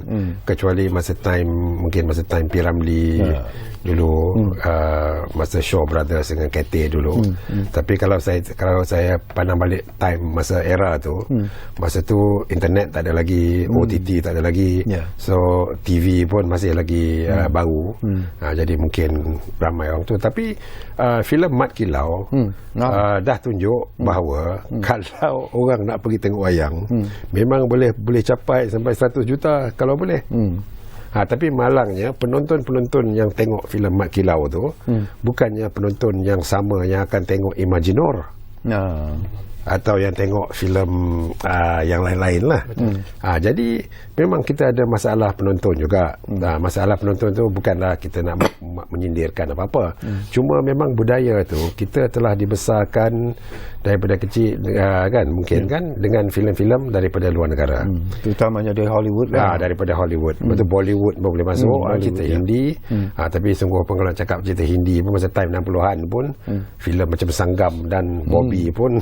Kecuali masa time P. Ramlee dulu, masa Shaw Brothers dengan Cathay dulu. Tapi kalau saya pandang balik time masa era tu, masa tu internet tak ada lagi, OTT tak ada lagi, so TV pun masih lagi baru. Jadi mungkin ramai orang tu. Tapi filem Mat Kilau dah tunjuk bahawa kalau orang nak pergi tengok wayang memang boleh capai sampai 100 juta kalau boleh. Tapi malangnya penonton-penonton yang tengok filem Mat Kilau tu bukannya penonton yang sama yang akan tengok Imaginor atau yang tengok filem yang lain-lain lah. Jadi memang kita ada masalah penonton juga. Masalah penonton tu bukanlah kita nak menyindirkan apa-apa. Cuma memang budaya tu kita telah dibesarkan daripada kecil kan, mungkin kan dengan filem-filem daripada luar negara. Terutamanya dari Hollywood lah. Daripada Hollywood. Betul, Bollywood pun boleh masuk, cerita Hindi. Tapi sungguh pun kalau cakap cerita Hindi pun masa time 60-an pun filem macam Sanggam dan Bobby pun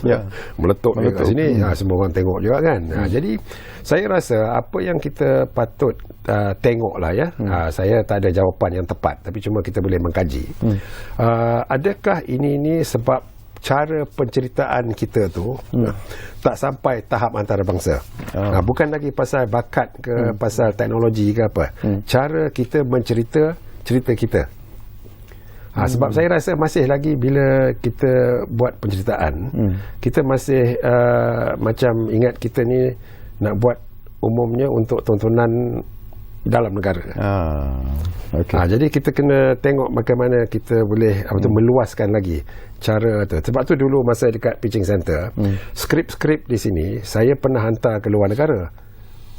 meletup kat sini. Semua orang tengok juga kan. Jadi saya rasa apa yang kita patut tengok lah ya. Saya tak ada jawapan yang tepat, tapi cuma kita boleh mengkaji. Adakah ini sebab cara penceritaan kita tu tak sampai tahap antarabangsa. Bukan lagi pasal bakat ke pasal teknologi ke apa. Cara kita mencerita cerita kita. Sebab saya rasa masih lagi bila kita buat penceritaan, kita masih macam ingat kita ni nak buat umumnya untuk tontonan dalam negara. Jadi kita kena tengok bagaimana kita boleh meluaskan lagi cara tu. Sebab tu dulu masa dekat pitching center, skrip-skrip di sini saya pernah hantar ke luar negara.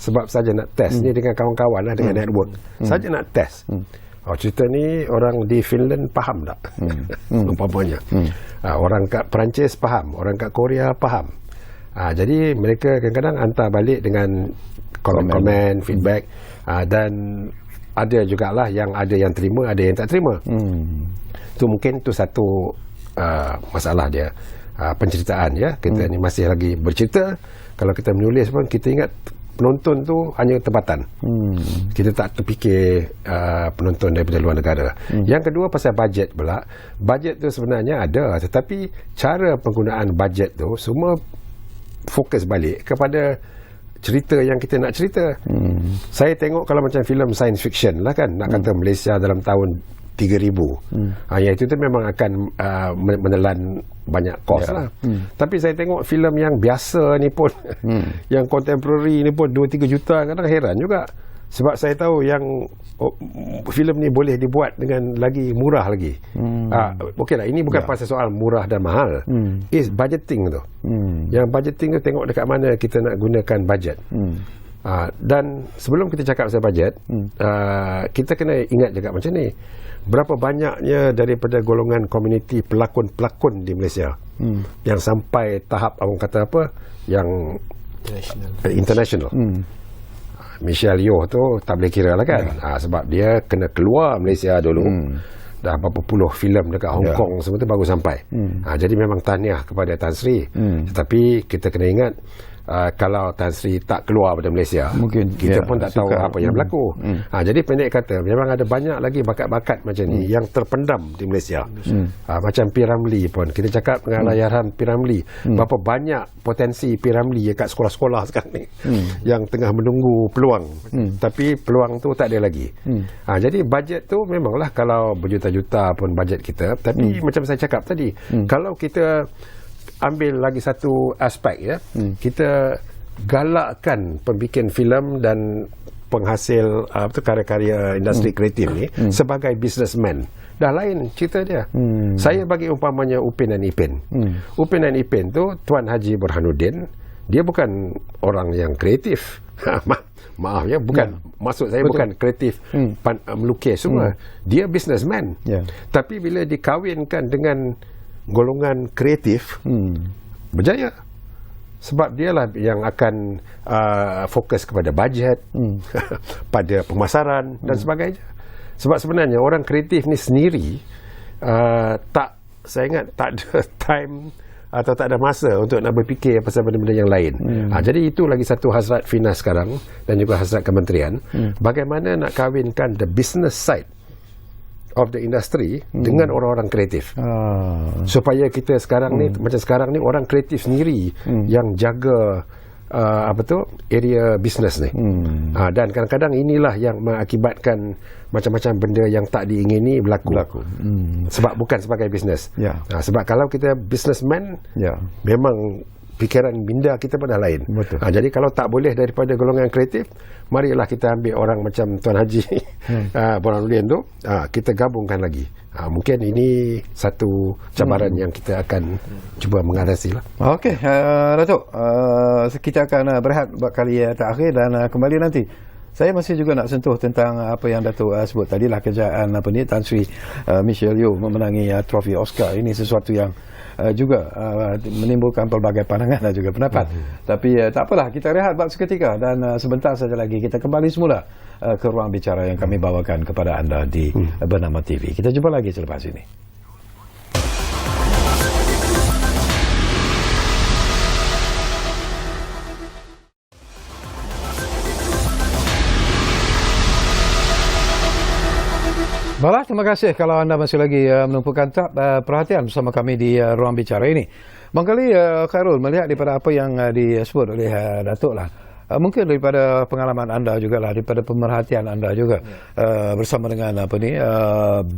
Sebab saja nak test ni dengan kawan-kawan lah, dengan network. Saja nak test. Cerita ni orang di Finland faham tak? Umpamanya. Orang kat Perancis faham, orang kat Korea faham. Jadi mereka kadang-kadang hantar balik dengan komen, feedback, dan ada jugalah yang ada yang terima, ada yang tak terima. Tu mungkin tu satu masalah dia, penceritaan ya. Kita ni masih lagi bercerita. Kalau kita menulis pun kita ingat penonton tu hanya tempatan. Kita tak terfikir penonton daripada luar negara. Yang kedua pasal bajet pula. Bajet tu sebenarnya ada, tetapi cara penggunaan bajet tu semua fokus balik kepada cerita yang kita nak cerita. Saya tengok kalau macam filem science fiction lah kan, nak kata Malaysia dalam tahun 3000, yang itu tu memang akan menelan banyak kos lah. Tapi saya tengok filem yang biasa ni pun yang contemporary ni pun 2-3 juta, kadang heran juga. Sebab saya tahu yang filem ni boleh dibuat dengan lagi murah lagi. Okey lah, ini bukan pasal soal murah dan mahal. Is budgeting tu. Yang budgeting tu tengok dekat mana kita nak gunakan bajet. Dan sebelum kita cakap pasal bajet, kita kena ingat juga macam ni. Berapa banyaknya daripada golongan komuniti pelakon-pelakon di Malaysia yang sampai tahap orang kata apa, yang international. Michelle Yeoh tu tak boleh kira lah kan. Sebab dia kena keluar Malaysia dulu. Dah berapa puluh filem dekat Hong Kong semua tu baru sampai. Jadi memang tahniah kepada Tan Sri. Tetapi kita kena ingat, kalau Tan Sri tak keluar pada Malaysia, mungkin kita pun tak tahu apa yang berlaku. Jadi pendek kata, memang ada banyak lagi bakat-bakat macam ni yang terpendam di Malaysia. Macam P. Ramlee pun, kita cakap dengan Allahyarham P. Ramlee, berapa banyak potensi P. Ramlee kat sekolah-sekolah sekarang ni yang tengah menunggu peluang, tapi peluang tu tak ada lagi. Jadi bajet tu memanglah kalau berjuta-juta pun bajet kita, tapi macam saya cakap tadi, kalau kita ambil lagi satu aspek ya, kita galakkan pembikin filem dan penghasil karya-karya industri kreatif ni sebagai businessman. Dah lain cerita dia. Saya bagi umpamanya Upin dan Ipin. Upin dan Ipin tu Tuan Haji Burhanuddin, dia bukan orang yang kreatif. Maaf ya, bukan. Maksud saya bukan kreatif melukis semua. Dia businessman. Tapi bila dikawinkan dengan golongan kreatif, berjaya. Sebab dialah yang akan fokus kepada bajet, pada pemasaran dan sebagainya. Sebab sebenarnya orang kreatif ni sendiri saya ingat tak ada time atau tak ada masa untuk nak berfikir pasal benda-benda yang lain. Jadi itu lagi satu hasrat Finas sekarang dan juga hasrat kementerian, bagaimana nak kawinkan the business side of the industry dengan orang-orang kreatif, supaya kita sekarang ni macam sekarang ni orang kreatif sendiri yang jaga area bisnes ni. Dan kadang-kadang inilah yang mengakibatkan macam-macam benda yang tak diingini berlaku. Sebab bukan sebagai bisnes. Sebab kalau kita businessman, memang fikiran minda kita pada lain. Betul. Jadi kalau tak boleh daripada golongan kreatif, marilah kita ambil orang macam Tuan Haji Burhanuddin tu, kita gabungkan lagi. Mungkin ini satu cabaran yang kita akan cuba mengatasi lah. Okey, Datuk, kita akan berehat buat kali terakhir dan kembali nanti. Saya masih juga nak sentuh tentang apa yang Datuk sebut tadi lah, kejayaan Tan Sri Michelle Yeoh memenangi trofi Oscar. Ini sesuatu yang juga menimbulkan pelbagai pandangan dan juga pendapat. Tapi tak apalah, kita rehat buat seketika dan sebentar saja lagi kita kembali semula ke ruang bicara yang kami bawakan kepada anda di Bernama TV. Kita jumpa lagi selepas ini. Baiklah, terima kasih kalau anda masih lagi menumpukan perhatian bersama kami di ruang bicara ini. Barangkali Khairul, melihat daripada apa yang disebut oleh Datuk lah, mungkin daripada pengalaman anda juga lah, daripada pemerhatian anda juga bersama dengan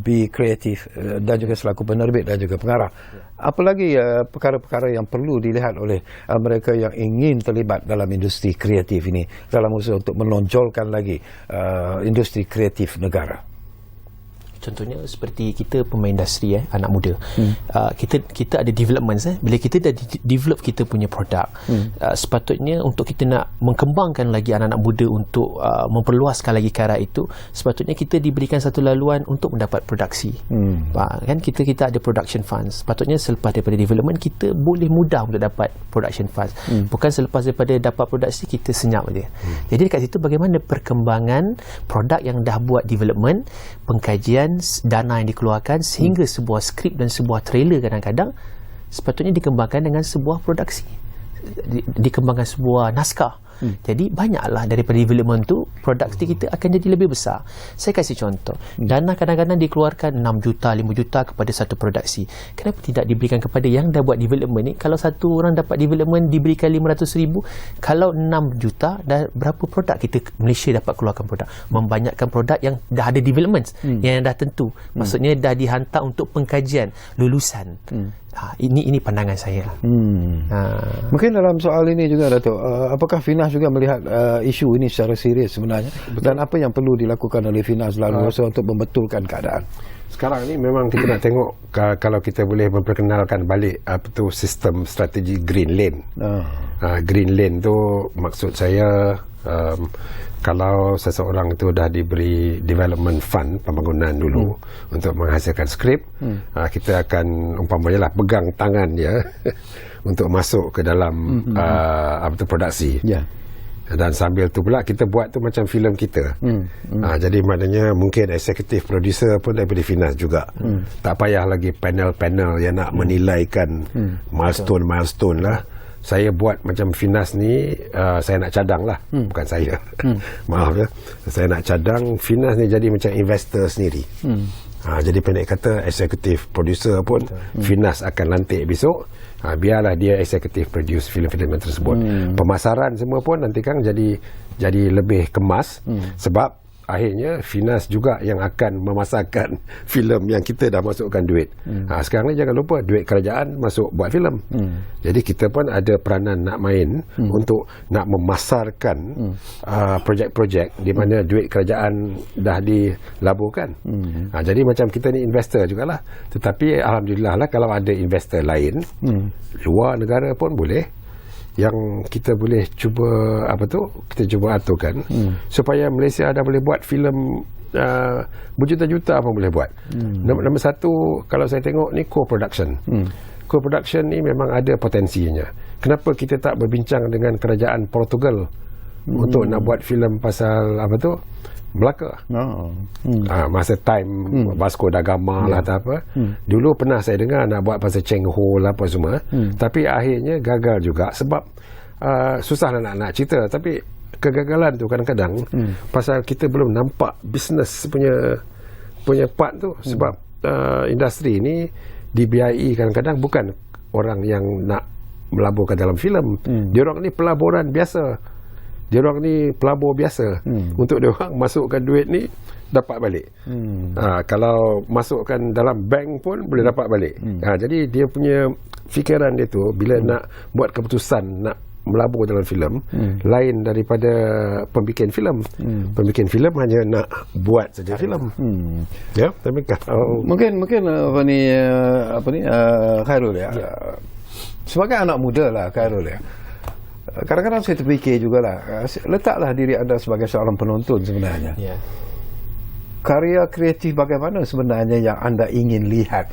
Be Creative dan juga selaku penerbit dan juga pengarah. Apalagi perkara-perkara yang perlu dilihat oleh mereka yang ingin terlibat dalam industri kreatif ini dalam usaha untuk menonjolkan lagi industri kreatif negara. Contohnya seperti kita pemain industri, anak muda, kita ada development. Bila kita dah develop kita punya produk, sepatutnya untuk kita nak mengembangkan lagi anak-anak muda untuk memperluaskan lagi karya itu, sepatutnya kita diberikan satu laluan untuk mendapat produksi. Kan kita ada production funds. Sepatutnya selepas daripada development kita boleh mudah untuk dapat production funds. Bukan selepas daripada dapat produksi kita senyap dia. Jadi dekat situ bagaimana perkembangan produk yang dah buat development, pengkajian, dana yang dikeluarkan sehingga sebuah skrip dan sebuah trailer kadang-kadang sepatutnya dikembangkan dengan sebuah produksi, dikembangkan sebuah naskah. Jadi banyaklah daripada development tu produksi kita akan jadi lebih besar. Saya kasih contoh, dana kadang-kadang dikeluarkan 6 juta, 5 juta kepada satu produksi. Kenapa tidak diberikan kepada yang dah buat development ni? Kalau satu orang dapat development diberikan 500,000, kalau 6 juta dah berapa produk kita Malaysia dapat keluarkan produk? Membanyakkan produk yang dah ada development, yang dah tentu. Maksudnya dah dihantar untuk pengkajian lulusan. Ini pandangan saya. Mungkin dalam soal ini juga, Datuk, apakah Finas juga melihat isu ini secara serius sebenarnya? Dan apa yang perlu dilakukan oleh Finas dalam usaha untuk membetulkan keadaan? Sekarang ni memang kita nak tengok kalau kita boleh memperkenalkan balik sistem strategi Green Lane. Green Lane tu maksud saya, kalau seseorang itu dah diberi development fund pembangunan dulu untuk menghasilkan skrip, kita akan umpamanya lah pegang tangan dia untuk masuk ke dalam produksi. Dan sambil tu pula kita buat tu macam filem kita. Jadi maknanya mungkin eksekutif producer pun daripada Finas juga. Tak payah lagi panel-panel yang nak menilaikan milestone lah. Saya buat macam Finas ni, saya nak cadang lah, bukan saya. Maaf ya, saya nak cadang Finas ni jadi macam investor sendiri. Jadi pendek kata, eksekutif producer pun Finas akan lantik besok. Biarlah dia eksekutif produce filem-filem tersebut. Pemasaran semua pun nanti kan jadi lebih kemas, sebab akhirnya Finas juga yang akan memasarkan filem yang kita dah masukkan duit. Sekarang ni jangan lupa duit kerajaan masuk buat filem. Jadi kita pun ada peranan nak main untuk nak memasarkan projek-projek di mana duit kerajaan dah dilaburkan. Jadi macam kita ni investor jugalah. Tetapi alhamdulillah lah kalau ada investor lain luar negara pun boleh, yang kita boleh cuba kita cuba aturkan supaya Malaysia dah boleh buat filem berjuta-juta pun boleh buat. Nombor satu, kalau saya tengok ni co-production. Co-production ni memang ada potensinya. Kenapa kita tak berbincang dengan kerajaan Portugal untuk nak buat filem pasal Melaka? Masa time Vasco da Gama lah atau apa. Dulu pernah saya dengar nak buat pasal Cheng Ho lah apa semua. Tapi akhirnya gagal juga sebab susah nak cerita. Tapi kegagalan tu kadang-kadang pasal kita belum nampak bisnes punya part tu. Sebab industri ni dibiayai kadang-kadang bukan orang yang nak melaburkan dalam filem. Diorang ni pelaburan biasa. Diorang ni pelabur biasa. Untuk diorang masukkan duit ni dapat balik. Kalau masukkan dalam bank pun boleh dapat balik. Jadi dia punya fikiran dia tu bila nak buat keputusan nak melabur dalam filem lain daripada pembikin filem. Pembikin filem hanya nak buat saja filem. Ya, tapi kalau mungkin Khairul ya. Sebagai anak muda lah Khairul ya. Kadang-kadang saya terfikir jugalah, letaklah diri anda sebagai seorang penonton sebenarnya. Ya. Karya kreatif bagaimana sebenarnya yang anda ingin lihat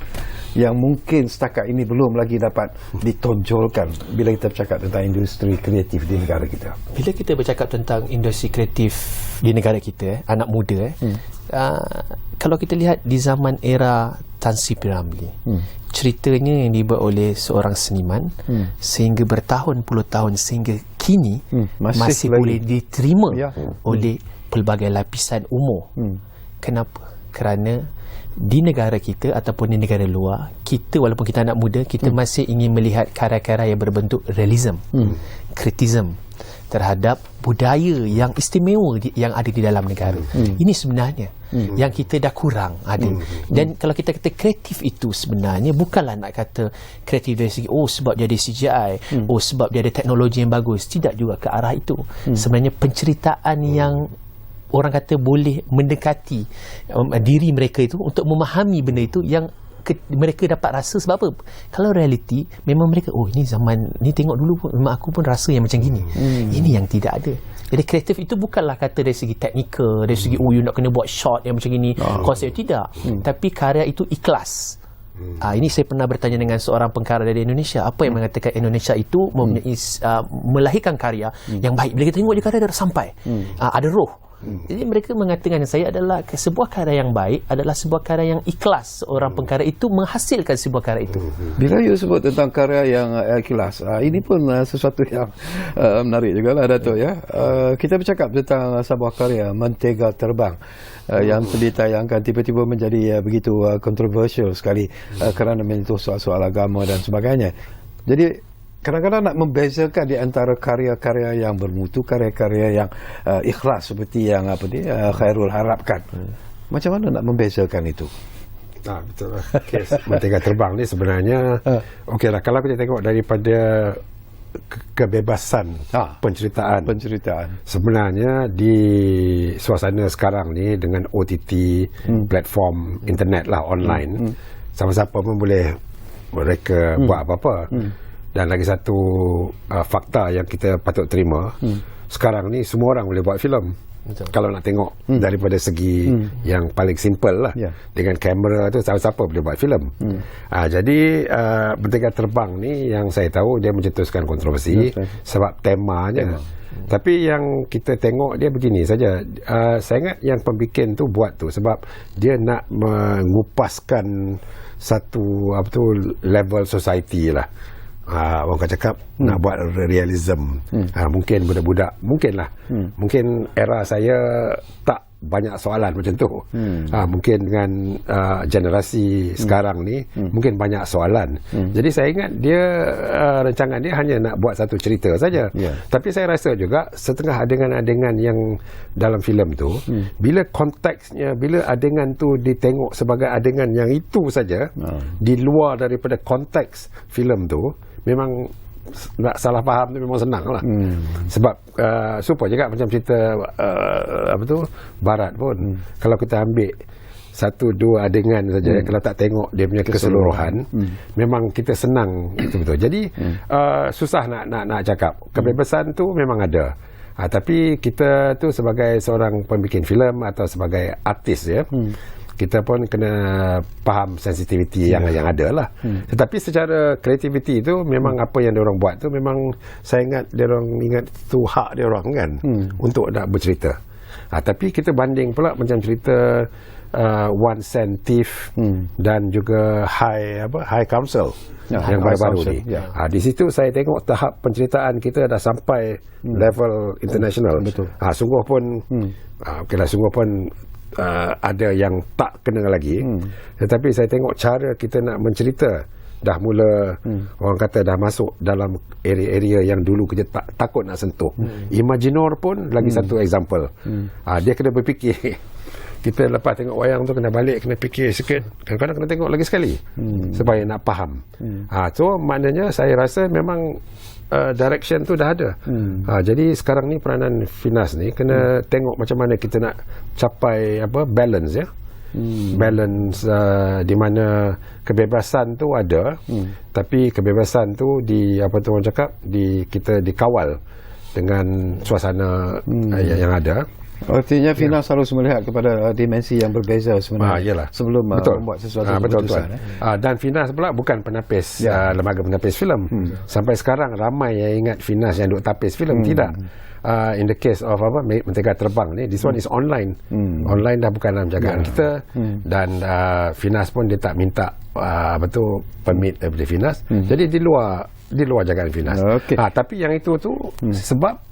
yang mungkin setakat ini belum lagi dapat ditonjolkan bila kita bercakap tentang industri kreatif di negara kita. Bila kita bercakap tentang industri kreatif di negara kita, anak muda, kalau kita lihat di zaman era Tan Sri P. Ramlee, ceritanya yang dibuat oleh seorang seniman sehingga bertahun-puluh tahun sehingga kini masih boleh diterima oleh pelbagai lapisan umur. Kenapa? Kerana di negara kita ataupun di negara luar, kita walaupun kita anak muda, kita masih ingin melihat karya-karya yang berbentuk realism, kritism terhadap budaya yang istimewa yang ada di dalam negara. Ini sebenarnya yang kita dah kurang ada. Dan kalau kita kata kreatif itu sebenarnya bukanlah nak kata kreatif dari segi sebab dia ada CGI, sebab dia ada teknologi yang bagus. Tidak juga ke arah itu. Sebenarnya penceritaan yang orang kata boleh mendekati diri mereka itu untuk memahami benda itu yang mereka dapat rasa. Sebab apa? Kalau realiti memang mereka ini zaman ni tengok dulu pun memang aku pun rasa yang macam gini. Ini yang tidak ada. Jadi kreatif itu bukanlah kata dari segi teknikal, dari segi you nak kena buat shot yang macam gini, konsep tidak. Tapi karya itu ikhlas. Ini saya pernah bertanya dengan seorang pengkarya dari Indonesia, apa yang mengatakan Indonesia itu mempunyai melahirkan karya yang baik. Bila kita tengok dia karya dah sampai, ada roh. Jadi mereka mengatakan saya adalah sebuah karya yang baik adalah sebuah karya yang ikhlas. Seorang pengkarya itu menghasilkan sebuah karya itu. Bila you sebut tentang karya yang ikhlas, ini pun sesuatu yang menarik juga lah Dato' ya. Kita bercakap tentang sebuah karya Mentega Terbang yang ditayangkan tiba-tiba menjadi begitu kontroversial sekali kerana menyentuh soal-soal agama dan sebagainya. Jadi kadang-kadang nak membezakan di antara karya-karya yang bermutu, karya-karya yang ikhlas seperti yang Khairul harapkan. Macam mana nak membezakan itu? Betul lah. Kes Mentega Terbang ni sebenarnya okeylah kalau kita tengok daripada kebebasan penceritaan. Sebenarnya di suasana sekarang ni dengan OTT, platform internet lah, online, siapa-siapa pun boleh mereka buat apa-apa. Dan lagi satu fakta yang kita patut terima, sekarang ni semua orang boleh buat filem. Kalau nak tengok daripada segi yang paling simple lah, dengan kamera tu siapa-siapa boleh buat filem. Jadi Mentega Terbang ni yang saya tahu dia mencetuskan kontroversi sebab temanya. Tapi yang kita tengok dia begini saja. Saya ingat yang pembikin tu buat tu sebab dia nak mengupaskan satu level society lah. Orang cakap nak buat realism. Mungkin budak-budak mungkin era saya tak banyak soalan macam tu. Mungkin dengan generasi sekarang ni mungkin banyak soalan. Jadi saya ingat dia rancangan dia hanya nak buat satu cerita saja. Tapi saya rasa juga setengah adegan-adegan yang dalam filem tu, bila konteksnya, bila adegan tu ditengok sebagai adegan yang itu saja, di luar daripada konteks filem tu, memang nak salah faham tu memang senang lah. Sebab super juga macam cerita Barat pun, kalau kita ambil satu dua adegan saja, kalau tak tengok dia punya keseluruhan, memang kita senang itu betul. Jadi susah nak cakap. Kebebasan tu memang ada. Tapi kita tu sebagai seorang pembikin filem atau sebagai artis ya, kita pun kena faham sensitiviti yang ada lah. Tetapi secara kreativiti itu memang apa yang diorang buat tu memang saya ingat diorang ingat tu hak diorang kan, untuk nak bercerita. Tapi kita banding pula macam cerita One Cent Thief dan juga High Council yang baru-baru ni. Di situ saya tengok tahap penceritaan kita dah sampai level international. Sungguh pun sungguh pun ada yang tak kena lagi. Tetapi saya tengok cara kita nak mencerita dah mula orang kata dah masuk dalam area-area yang dulu kita takut nak sentuh. Imaginor pun lagi satu example. Dia kena berfikir kita lepas tengok wayang tu kena balik, kena fikir sikit, kadang-kadang kena tengok lagi sekali supaya nak faham. So maknanya saya rasa memang direction tu dah ada. Jadi sekarang ni peranan Finas ni kena tengok macam mana kita nak capai balance ya. Balance di mana kebebasan tu ada, tapi kebebasan tu orang cakap kita dikawal dengan suasana yang ada. Artinya Finas harus melihat kepada dimensi yang berbeza sebenarnya sebelum membuat sesuatu keputusan. Dan Finas pula bukan penapis lembaga penapis filem. Sampai sekarang ramai yang ingat Finas yang duk tapis filem. Tidak. In the case of Mentega Terbang ni, this one is online. Online dah bukan dalam jagaan kita. Dan Finas pun dia tak minta permit daripada Finas. Jadi di luar jagaan Finas. Tapi yang itu tu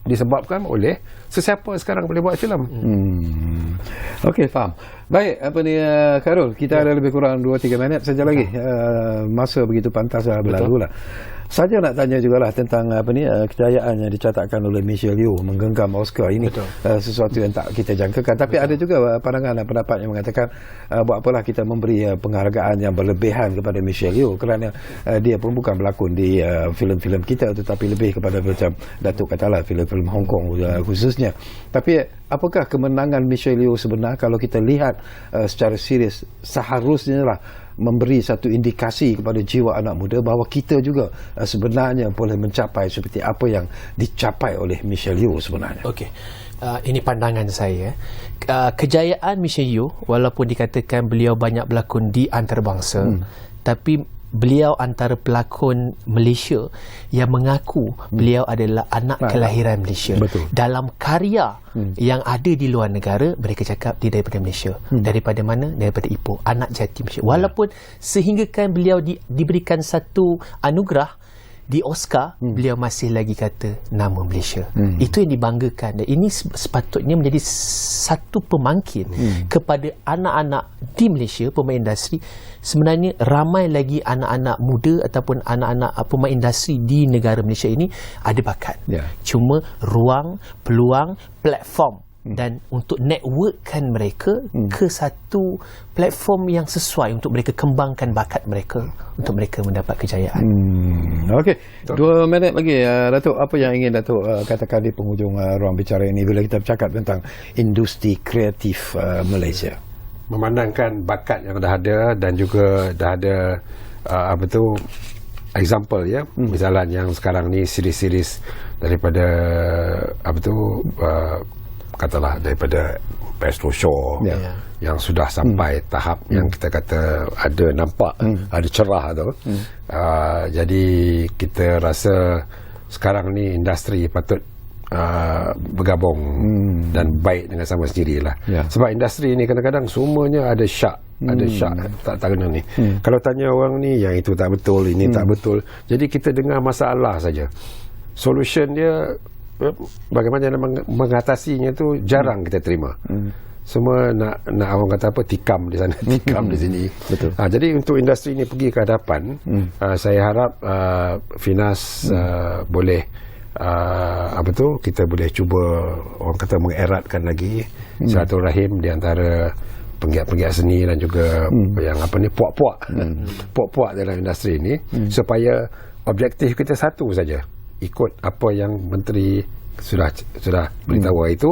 disebabkan oleh sesiapa sekarang boleh buat filem. Okey, faham. Baik, Khairul, kita ada lebih kurang 2-3 minit saja lagi. Masa begitu pantas berlalu lah. Saja nak tanya jugalah tentang kejayaan yang dicatatkan oleh Michelle Yeoh menggenggam Oscar ini. Sesuatu yang tak kita jangkakan. Tapi ada juga pandangan dan pendapat yang mengatakan buat apalah kita memberi penghargaan yang berlebihan kepada Michelle Yeoh, kerana dia pun bukan berlakon di filem-filem kita, tetapi lebih kepada macam Datuk katalah filem-filem Hong Kong khususnya. Tapi apakah kemenangan Michelle Yeoh sebenar kalau kita lihat secara serius? Seharusnya lah memberi satu indikasi kepada jiwa anak muda bahawa kita juga sebenarnya boleh mencapai seperti apa yang dicapai oleh Michelle Yeoh sebenarnya. Okey. Ini pandangan saya. Kejayaan Michelle Yeoh, walaupun dikatakan beliau banyak berlakon di antarabangsa, tapi beliau antara pelakon Malaysia yang mengaku beliau adalah anak kelahiran Malaysia. Betul. Dalam karya yang ada di luar negara, mereka cakap dia daripada Malaysia. Daripada mana? Daripada Ipoh, anak jati Malaysia. Walaupun sehinggakan beliau diberikan satu anugerah di Oscar, beliau masih lagi kata nama Malaysia. Itu yang dibanggakan, dan ini sepatutnya menjadi satu pemangkin kepada anak-anak di Malaysia, pemain industri. Sebenarnya ramai lagi anak-anak muda ataupun anak-anak pemain industri di negara Malaysia ini ada bakat. Cuma ruang, peluang, platform dan untuk networkkan mereka ke satu platform yang sesuai untuk mereka kembangkan bakat mereka, untuk mereka mendapat kejayaan. Okey, 2 minit lagi, Datuk. Apa yang ingin Datuk katakan di penghujung ruang bicara ini bila kita bercakap tentang industri kreatif Malaysia? Memandangkan bakat yang dah ada dan juga dah ada example ya. Misalnya yang sekarang ni series-series daripada katalah daripada Astro Show yang sudah sampai tahap yang kita kata ada nampak ada cerah tu. Jadi kita rasa sekarang ni industri patut bergabung dan baik dengan sama sendiri lah. Sebab industri ni kadang-kadang semuanya ada syak, tak kena ni. Kalau tanya orang ni, yang itu tak betul, ini tak betul. Jadi kita dengar masalah saja. Solution dia bagaimana mengatasinya tu jarang kita terima. Semua nak orang kata tikam di sana, tikam di sini. Betul. Jadi untuk industri ini pergi ke hadapan, saya harap Finas boleh kita boleh cuba orang kata mengeratkan lagi silaturahim di antara penggiat-penggiat seni dan juga yang puak-puak dalam industri ini, supaya objektif kita satu saja, ikut apa yang menteri sudah beritahu itu,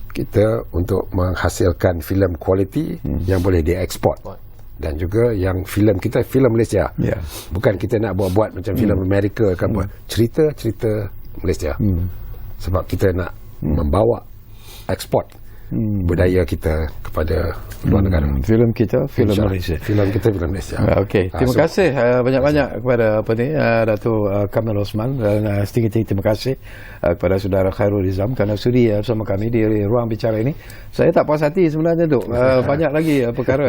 kita untuk menghasilkan filem kualiti yang boleh dieksport. Dan juga yang filem kita, filem Malaysia. Bukan kita nak buat macam filem Amerika kan, buat cerita Malaysia. Sebab kita nak membawa ekspor budaya kita kepada luar negara. Filem kita, filem Malaysia. Filem kita, filem Malaysia. Okey, terima kasih banyak-banyak kepada Datuk Kamil Osman, dan setinggi-tinggi terima kasih kepada saudara Khairul Nizam kerana sudi bersama kami di ruang bicara ini. Saya tak puas hati sebenarnya, Duk. Banyak lagi perkara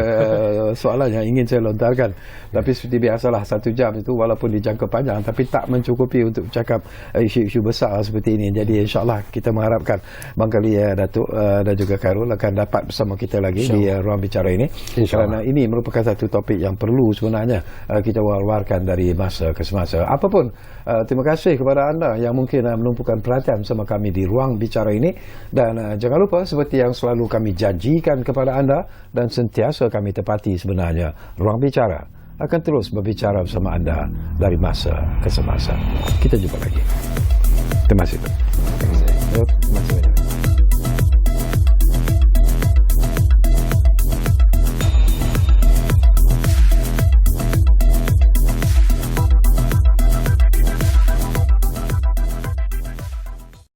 soalan yang ingin saya lontarkan, tapi seperti biasalah 1 jam itu walaupun dijangka panjang tapi tak mencukupi untuk bercakap isu-isu besar seperti ini. Jadi insya-Allah kita mengharapkan barangkali Datuk dan juga juga Khairul akan dapat bersama kita lagi di ruang bicara ini, kerana ini merupakan satu topik yang perlu sebenarnya kita war-warkan dari masa ke semasa. Apapun, terima kasih kepada anda yang mungkin menumpukan perhatian sama kami di ruang bicara ini, dan jangan lupa seperti yang selalu kami janjikan kepada anda dan sentiasa kami tepati sebenarnya, ruang bicara akan terus berbicara bersama anda dari masa ke semasa. Kita jumpa lagi. Terima kasih. Terima kasih banyak.